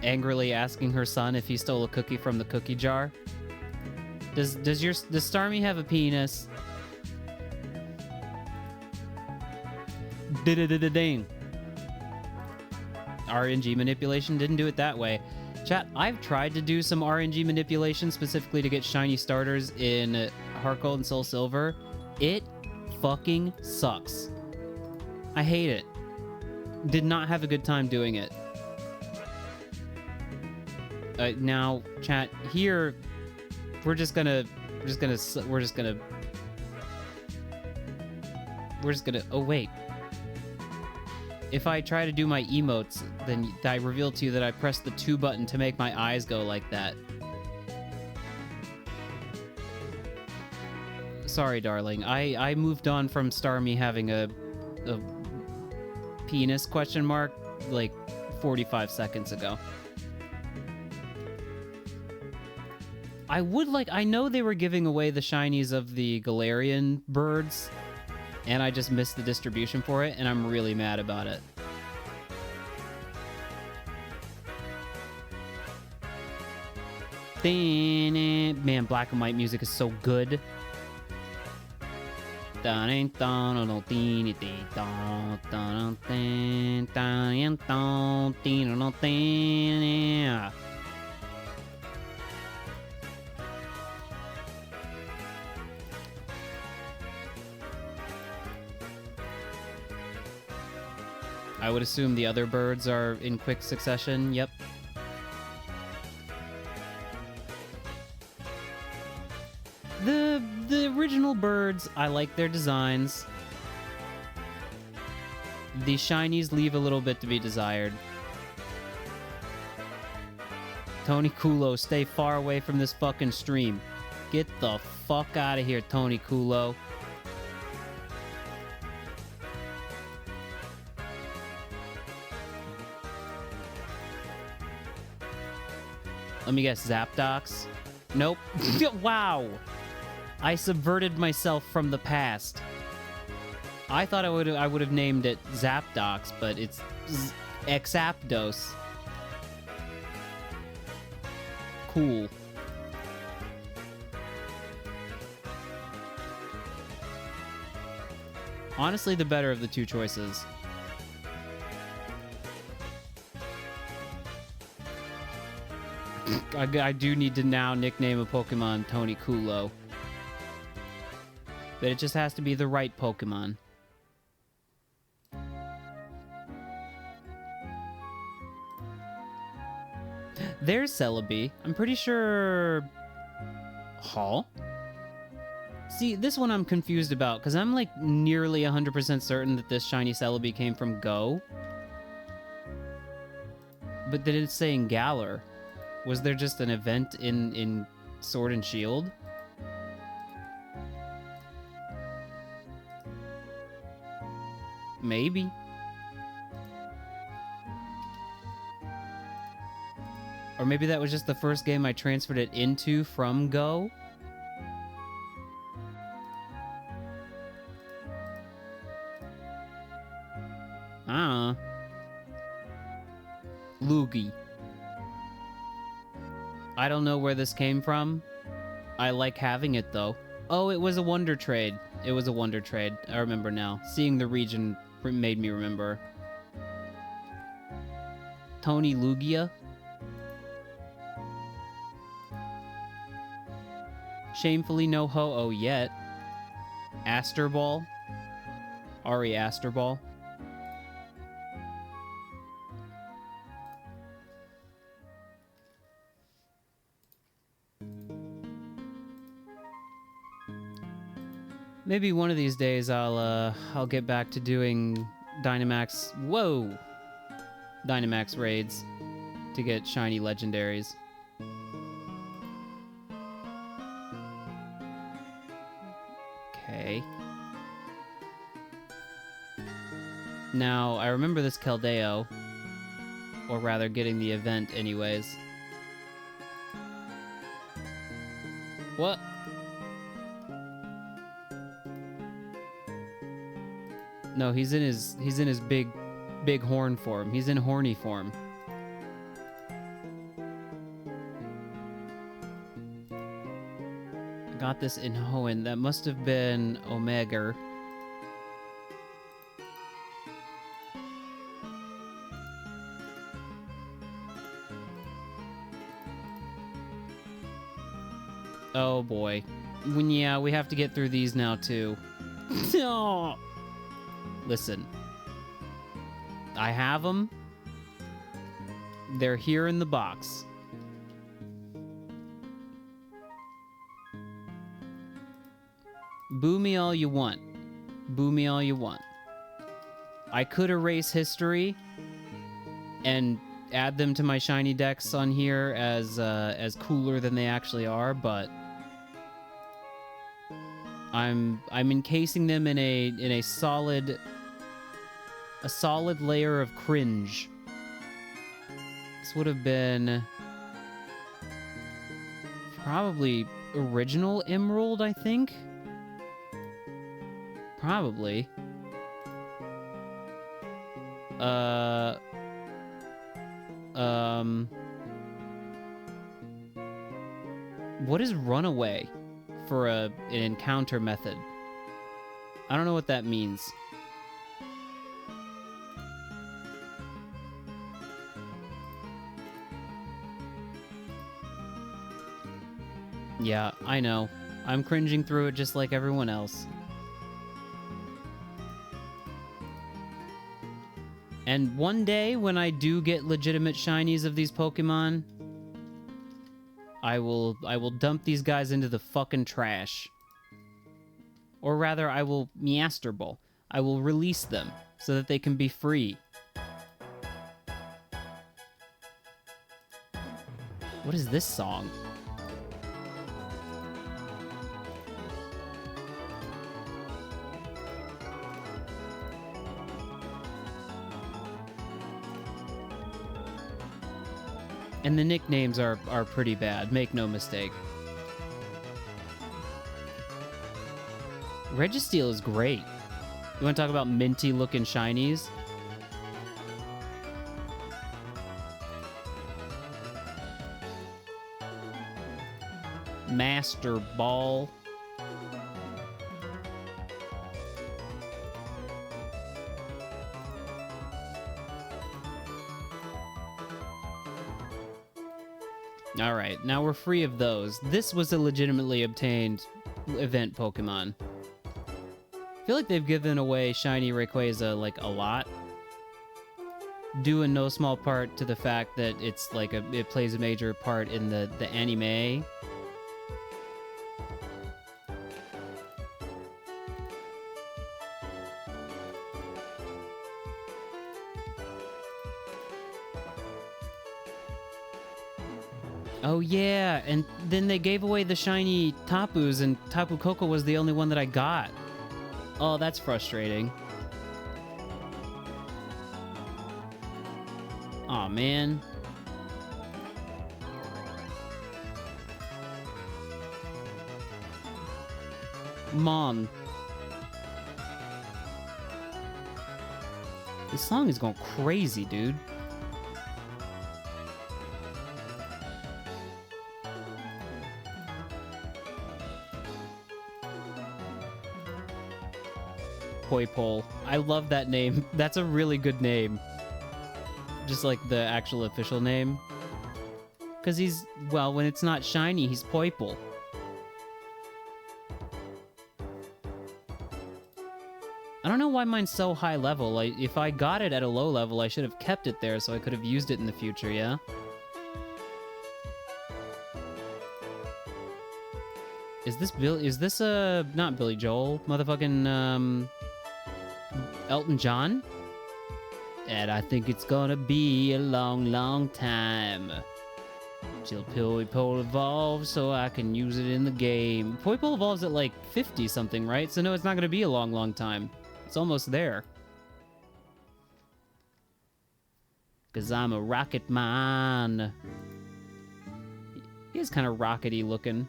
Speaker 2: angrily asking her son if he stole a cookie from the cookie jar. Does Starmie have a penis? Ding. RNG manipulation didn't do it that way. Chat, I've tried to do some RNG manipulation specifically to get shiny starters in Heart Gold and Soul Silver. It fucking sucks. I hate it. Did not have a good time doing it. Now, chat, here, we're just gonna, oh wait. If I try to do my emotes, then I reveal to you that I pressed the 2 button to make my eyes go like that. Sorry, darling. I moved on from Starmie having a penis question mark like 45 seconds ago. I know they were giving away the shinies of the Galarian birds, and I just missed the distribution for it, and I'm really mad about it. Man, black and white music is so good. I would assume the other birds are in quick succession. Yep. The original birds, I like their designs. The shinies leave a little bit to be desired. Tony Kulo, stay far away from this fucking stream. Get the fuck out of here, Tony Kulo. Let me guess, Zapdox? Nope. Wow! I subverted myself from the past. I thought I would have named it Zapdox, but it's Exapdos. Cool. Honestly, the better of the two choices. I do need to now nickname a Pokemon Tony Kulo. But it just has to be the right Pokemon. There's Celebi. I'm pretty sure... Hall? See, this one I'm confused about, because I'm like nearly 100% certain that this shiny Celebi came from Go. But did it say in Galar? Was there just an event in Sword and Shield? Maybe. Or maybe that was just the first game I transferred it into from Go? I don't know. Luigi. I don't know where this came from. I like having it, though. Oh, it was a Wonder Trade. It was a Wonder Trade. I remember now. Seeing the region made me remember. Tony Lugia? Shamefully no Ho-Oh yet. Asterball? Ari Asterball? Maybe one of these days I'll get back to doing Dynamax. Whoa! Dynamax raids to get shiny legendaries. Okay. Now, I remember this Keldeo. Or rather, getting the event anyways. What? No, he's in his big horn form. He's in horny form. I got this in Hoenn. That must have been Omega. Oh boy. Yeah, we have to get through these now too. No. Listen, I have them. They're here in the box. Boo me all you want. Boo me all you want. I could erase history and add them to my shiny decks on here as cooler than they actually are, but I'm encasing them in a solid layer of cringe. This would have been probably original Emerald, I think. Probably. What is Runaway for an encounter method? I don't know what that means. Yeah, I know. I'm cringing through it just like everyone else. And one day, when I do get legitimate shinies of these Pokemon, I will dump these guys into the fucking trash. Or rather, I will Measterable. I will release them so that they can be free. What is this song? And the nicknames are pretty bad, make no mistake. Registeel is great. You want to talk about minty-looking shinies? Master Ball. Alright, now we're free of those. This was a legitimately obtained event Pokemon. I feel like they've given away Shiny Rayquaza, like, a lot. Due in no small part to the fact that it's, like, it plays a major part in the anime. Oh yeah, and then they gave away the shiny Tapus, and Tapu Koko was the only one that I got. Oh, that's frustrating. Aw, man. Mom. This song is going crazy, dude. Poipole. I love that name. That's a really good name. Just like the actual official name. Because he's, well, when it's not shiny, he's Poipole. I don't know why mine's so high level. Like, if I got it at a low level, I should have kept it there so I could have used it in the future, yeah? Is this not Billy Joel? Motherfucking, Elton John? And I think it's gonna be a long, long time till Poipole evolves so I can use it in the game. Poipole evolves at like 50 something, right? So no, it's not gonna be a long, long time. It's almost there. 'Cause I'm a rocket man. He is kind of rockety looking.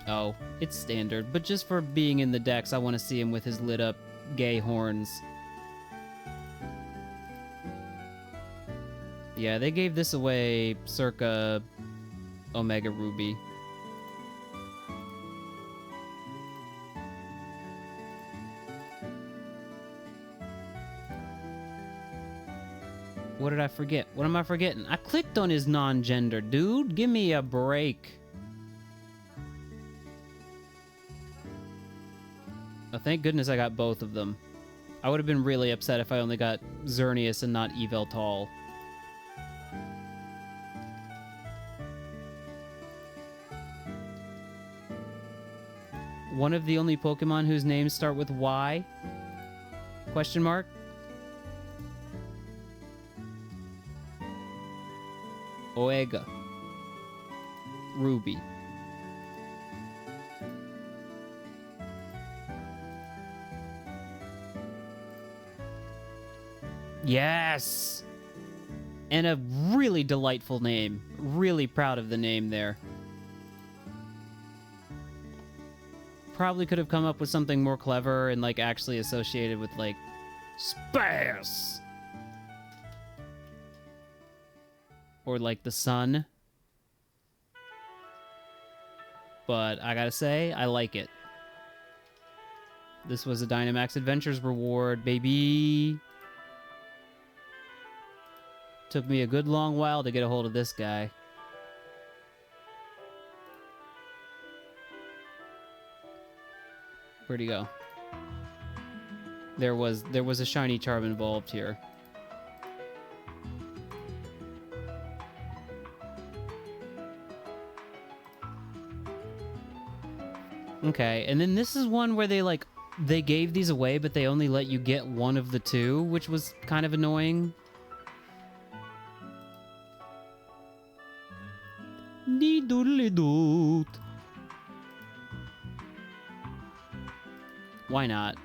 Speaker 2: Oh, it's standard, but just for being in the decks, I want to see him with his lit up gay horns. Yeah, they gave this away circa Omega Ruby. What did I forget? What am I forgetting? I clicked on his non-gender, dude. Give me a break. Oh, thank goodness I got both of them. I would have been really upset if I only got Xerneas and not Yveltal. One of the only Pokemon whose names start with Y? Question mark? Oega. Ruby. Yes! And a really delightful name. Really proud of the name there. Probably could have come up with something more clever and, like, actually associated with, like, space! Or, like, the sun. but I gotta say, I like it. This was a Dynamax Adventures reward, baby. Took me a good long while to get a hold of this guy. Where'd he go? There was a shiny charm involved here. Okay, and then this is one where they gave these away, but they only let you get one of the two, which was kind of annoying. Dee-doodly-doot. Why not?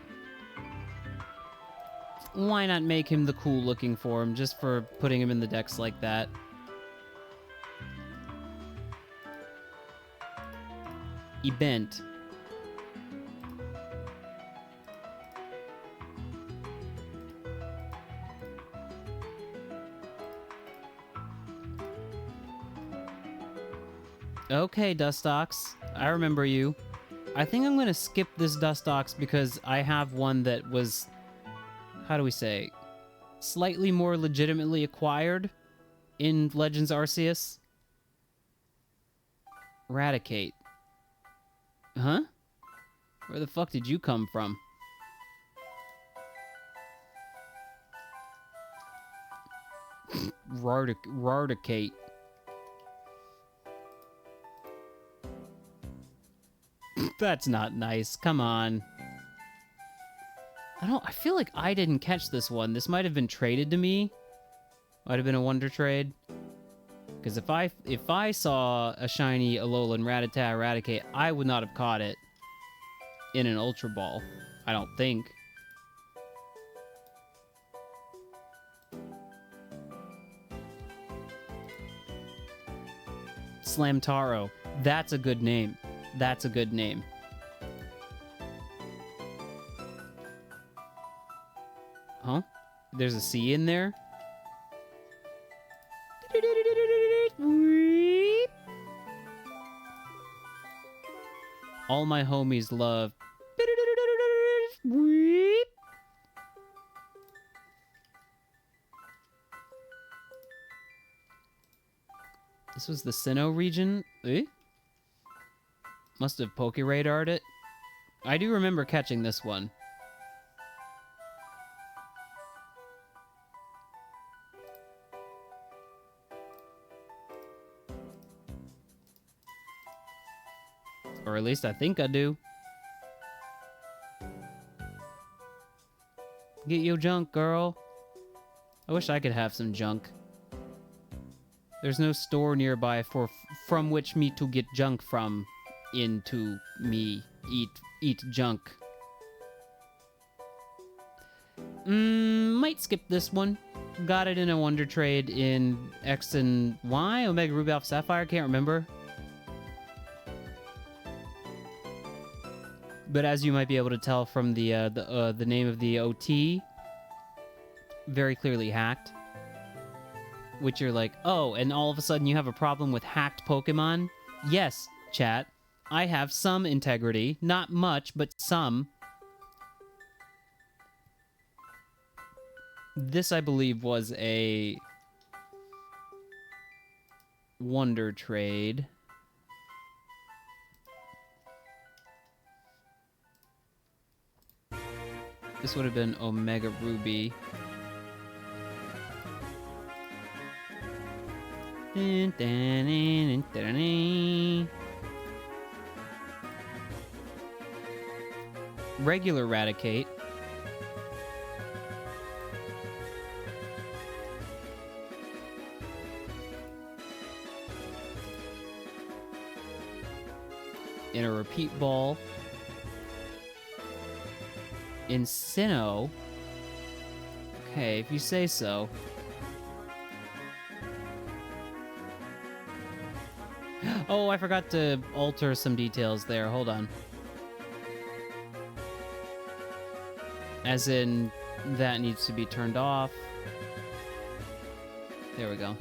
Speaker 2: Why not make him the cool-looking form, just for putting him in the decks like that? He bent. Okay, Dustox. I remember you. I think I'm going to skip this Dustox because I have one that was, how do we say, slightly more legitimately acquired in Legends Arceus. Raticate. Huh? Where the fuck did you come from? Raticate. That's not nice. Come on. I feel like I didn't catch this one. This might have been traded to me. Might have been a wonder trade. Because if I saw a shiny Alolan Rattata Eradicate, I would not have caught it in an Ultra Ball. I don't think. Slamtaro. That's a good name. That's a good name. Huh? There's a C in there? All my homies love. This was the Sinnoh region? Eh? Must have Poke-Radar'd it. I do remember catching this one. Or at least I think I do. Get your junk, girl. I wish I could have some junk. There's no store nearby from which me to get junk from. Into me eat junk. Might skip this one. Got it in a wonder trade in X and Y, Omega Ruby Alpha Sapphire. Can't remember. But as you might be able to tell from the name of the OT, very clearly hacked. Which you're like, oh, and all of a sudden you have a problem with hacked Pokemon? Yes, chat. I have some integrity. Not much, but some. This, I believe, was a wonder trade. This would have been Omega Ruby. Regular Raticate. In a repeat ball. In Sinnoh. Okay, if you say so. Oh, I forgot to alter some details there. Hold on. As in, that needs to be turned off. There we go.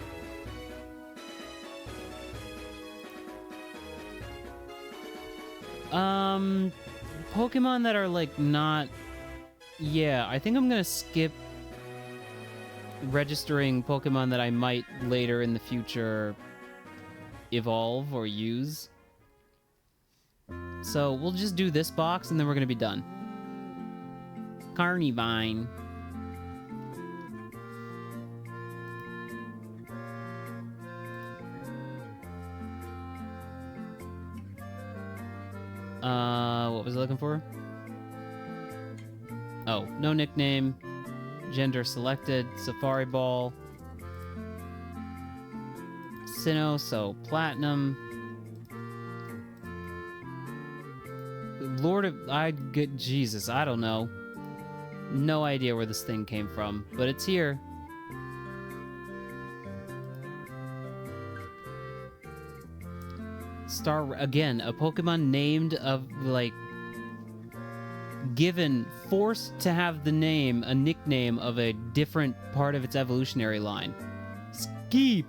Speaker 2: Pokemon that are like not... Yeah, I think I'm gonna skip registering Pokemon that I might later in the future evolve or use. So we'll just do this box and then we're gonna be done. Carnivine. What was I looking for? Oh, no nickname. Gender selected. Safari Ball. Sinnoh, so Platinum. Lord of... Jesus, I don't know. No idea where this thing came from, but it's here. Again, a Pokemon named of, like, given, forced to have the name, a nickname of a different part of its evolutionary line. Skeep!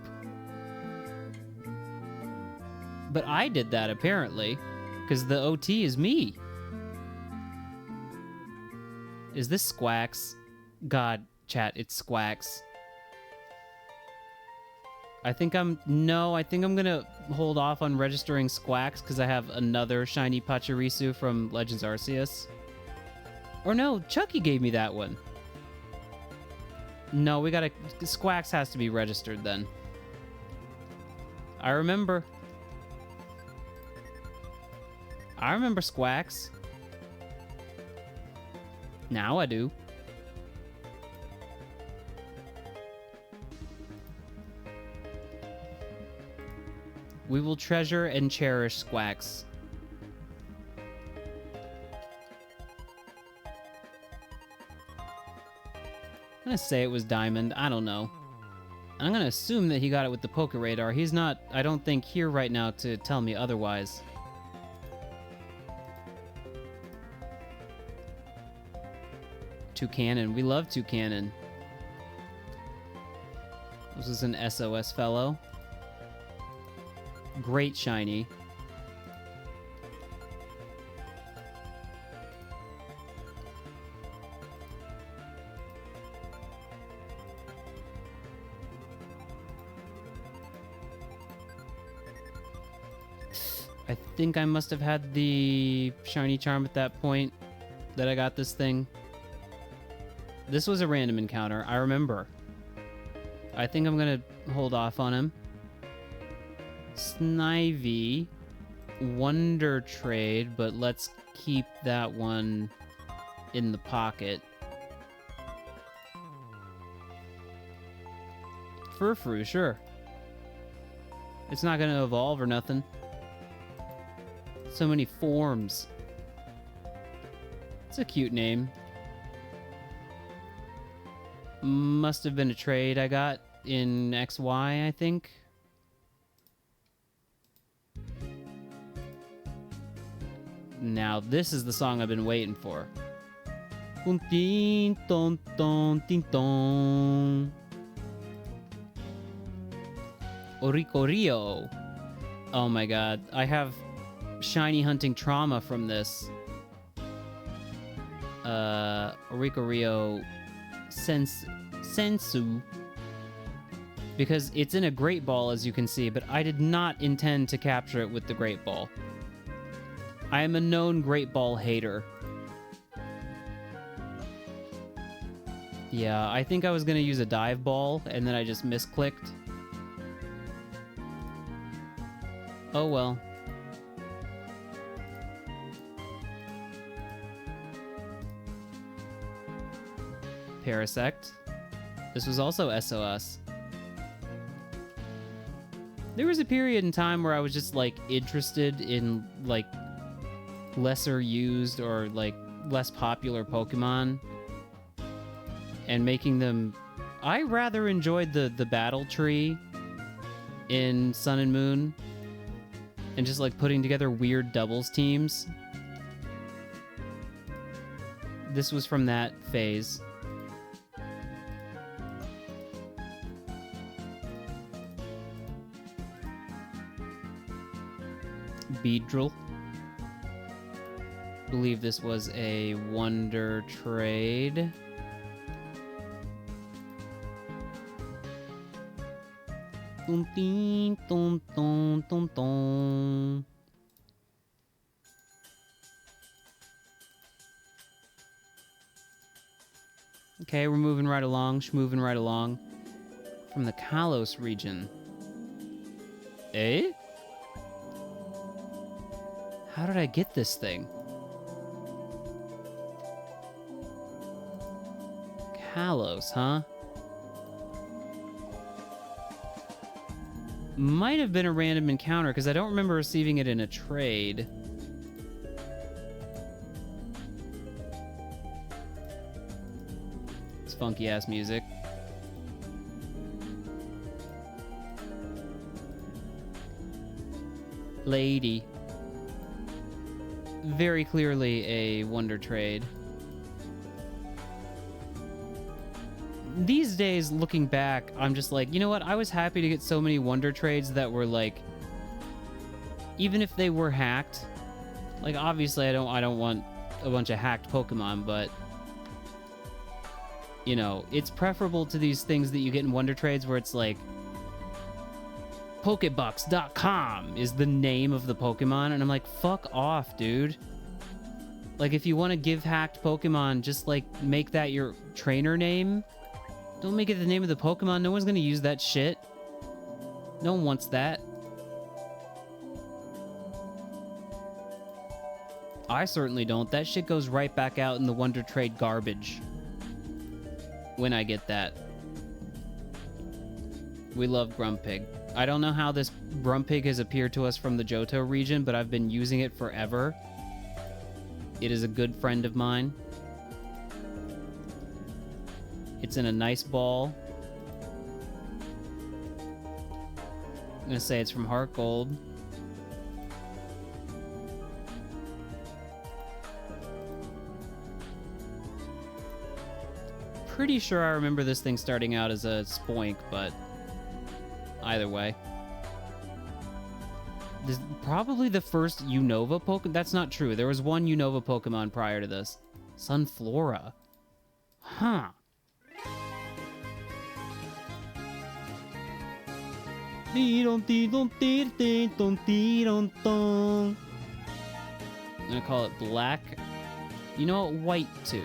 Speaker 2: But I did that, apparently, because the OT is me. Is this Squax? God, chat, it's Squax. I think I'm gonna hold off on registering Squax because I have another shiny Pachirisu from Legends Arceus. Or no, Chucky gave me that one. No, Squax has to be registered then. I remember Squax. Now I do. We will treasure and cherish Squax. I'm gonna say it was Diamond. I don't know. I'm gonna assume that he got it with the Poké Radar. He's not, I don't think, here right now to tell me otherwise. Toucanon. We love Toucanon. This is an SOS fellow. Great shiny. I think I must have had the shiny charm at that point that I got this thing. This was a random encounter, I remember. I think I'm gonna hold off on him. Snivy. Wonder Trade, but let's keep that one in the pocket. Furfru, sure. It's not gonna evolve or nothing. So many forms. It's a cute name. Must have been a trade I got in XY, I think. Now, this is the song I've been waiting for. Oricorio. Oh my god, I have shiny hunting trauma from this. Oricorio Sensu. Because it's in a Great Ball, as you can see, but I did not intend to capture it with the Great Ball. I am a known Great Ball hater. Yeah, I think I was gonna use a Dive Ball, and then I just misclicked. Oh well. Parasect. This was also SOS. There was a period in time where I was just, like, interested in, like, lesser used or, like, less popular Pokemon. And making them... I rather enjoyed the battle tree in Sun and Moon. And just, like, putting together weird doubles teams. This was from that phase. Beedrill. believe this was a wonder trade. Dun, ding, dun, dun, dun, dun. Okay, we're moving right along, schmoving right along. From the Kalos region. Eh? How did I get this thing? Kalos, huh? Might have been a random encounter, because I don't remember receiving it in a trade. It's funky-ass music. Lady. Very clearly a wonder trade. These days, looking back, I'm just like, you know what? I was happy to get so many wonder trades that were like, even if they were hacked, like obviously I don't want a bunch of hacked Pokemon, but you know, it's preferable to these things that you get in wonder trades where it's like Pokebucks.com is the name of the Pokemon, and I'm like, fuck off, dude. Like, if you want to give hacked Pokemon, just like make that your trainer name. Don't make it the name of the Pokemon. No one's gonna use that shit. No one wants that. I certainly don't. That shit goes right back out in the Wonder Trade garbage. When I get that. We love Grumpig. I don't know how this Grumpig has appeared to us from the Johto region, but I've been using it forever. It is a good friend of mine. It's in a nice ball. I'm gonna say it's from Heart Gold. Pretty sure I remember this thing starting out as a Spoink, but either way. This is probably the first Unova Pokemon. That's not true. There was one Unova Pokemon prior to this. Sunflora. Huh. I'm gonna call it black. You know what? White too.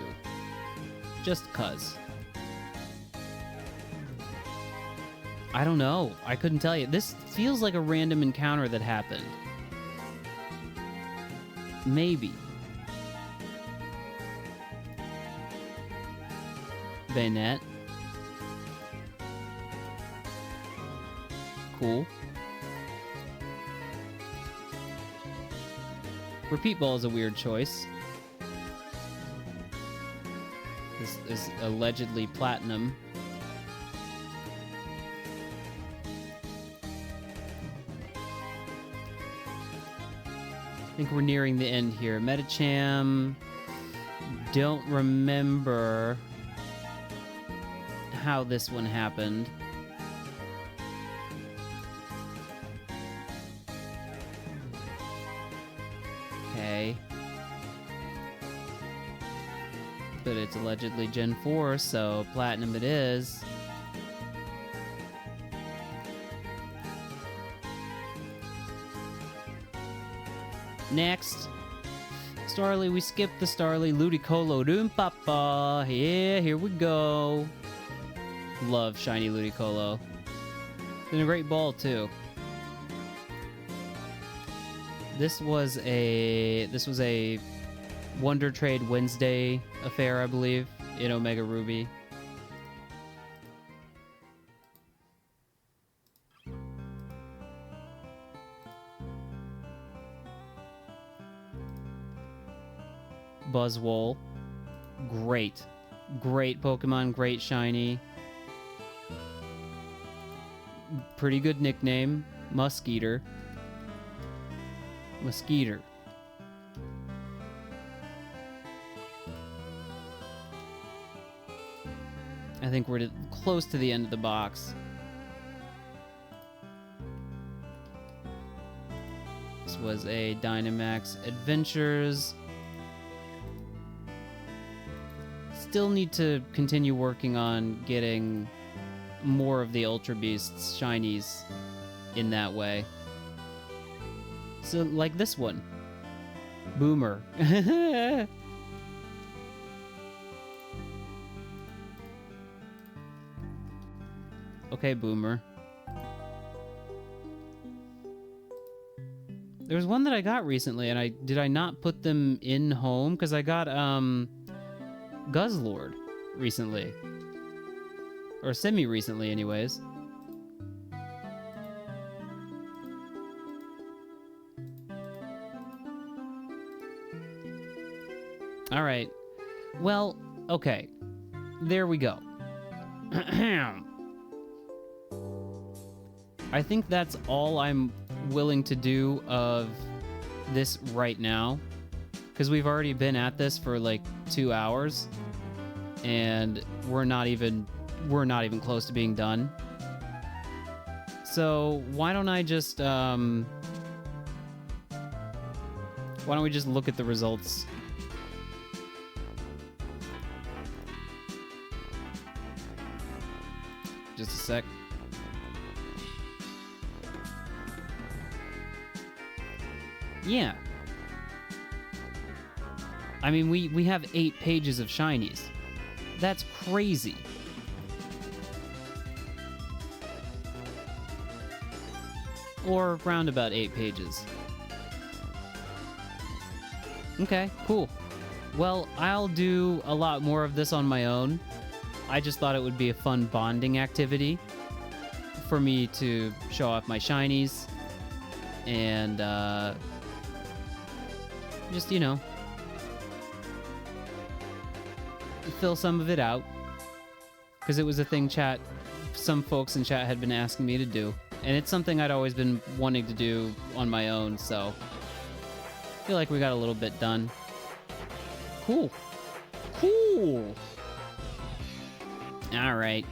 Speaker 2: Just cuz. I don't know. I couldn't tell you. This feels like a random encounter that happened. Maybe. Bayonet. Cool. Repeat Ball is a weird choice. This is allegedly platinum. I think we're nearing the end here. Metacham. Don't remember how this one happened. Okay. But it's allegedly Gen 4, so platinum it is. Next. Starly, we skipped the Starly. Ludicolo, Doom Papa. Yeah, here we go. Love shiny Ludicolo. Been a great ball, too. This was a Wonder Trade Wednesday affair, I believe, in Omega Ruby. Buzzwole. Great. Great Pokemon, great shiny. Pretty good nickname. Muskeeter. Muskeeter. I think we're close to the end of the box. This was a Dynamax Adventures. still need to continue working on getting more of the Ultra Beasts shinies in that way. So, like this one. Boomer. Okay, Boomer. There was one that I got recently, and did I not put them in home? Because I got, Guzzlord recently. Or semi-recently, anyways. Alright. Well, okay. There we go. I think that's all I'm willing to do of this right now. Because we've already been at this for like 2 hours. And we're not even close to being done. So why don't I just why don't we just look at the results? Just a sec. Yeah. I mean, we have 8 pages of shinies. That's crazy. Or round about 8 pages. Okay, cool. Well, I'll do a lot more of this on my own. I just thought it would be a fun bonding activity for me to show off my shinies and just, you know, fill some of it out, because it was a thing some folks in chat had been asking me to do, and it's something I'd always been wanting to do on my own, so I feel like we got a little bit done. Cool. All right.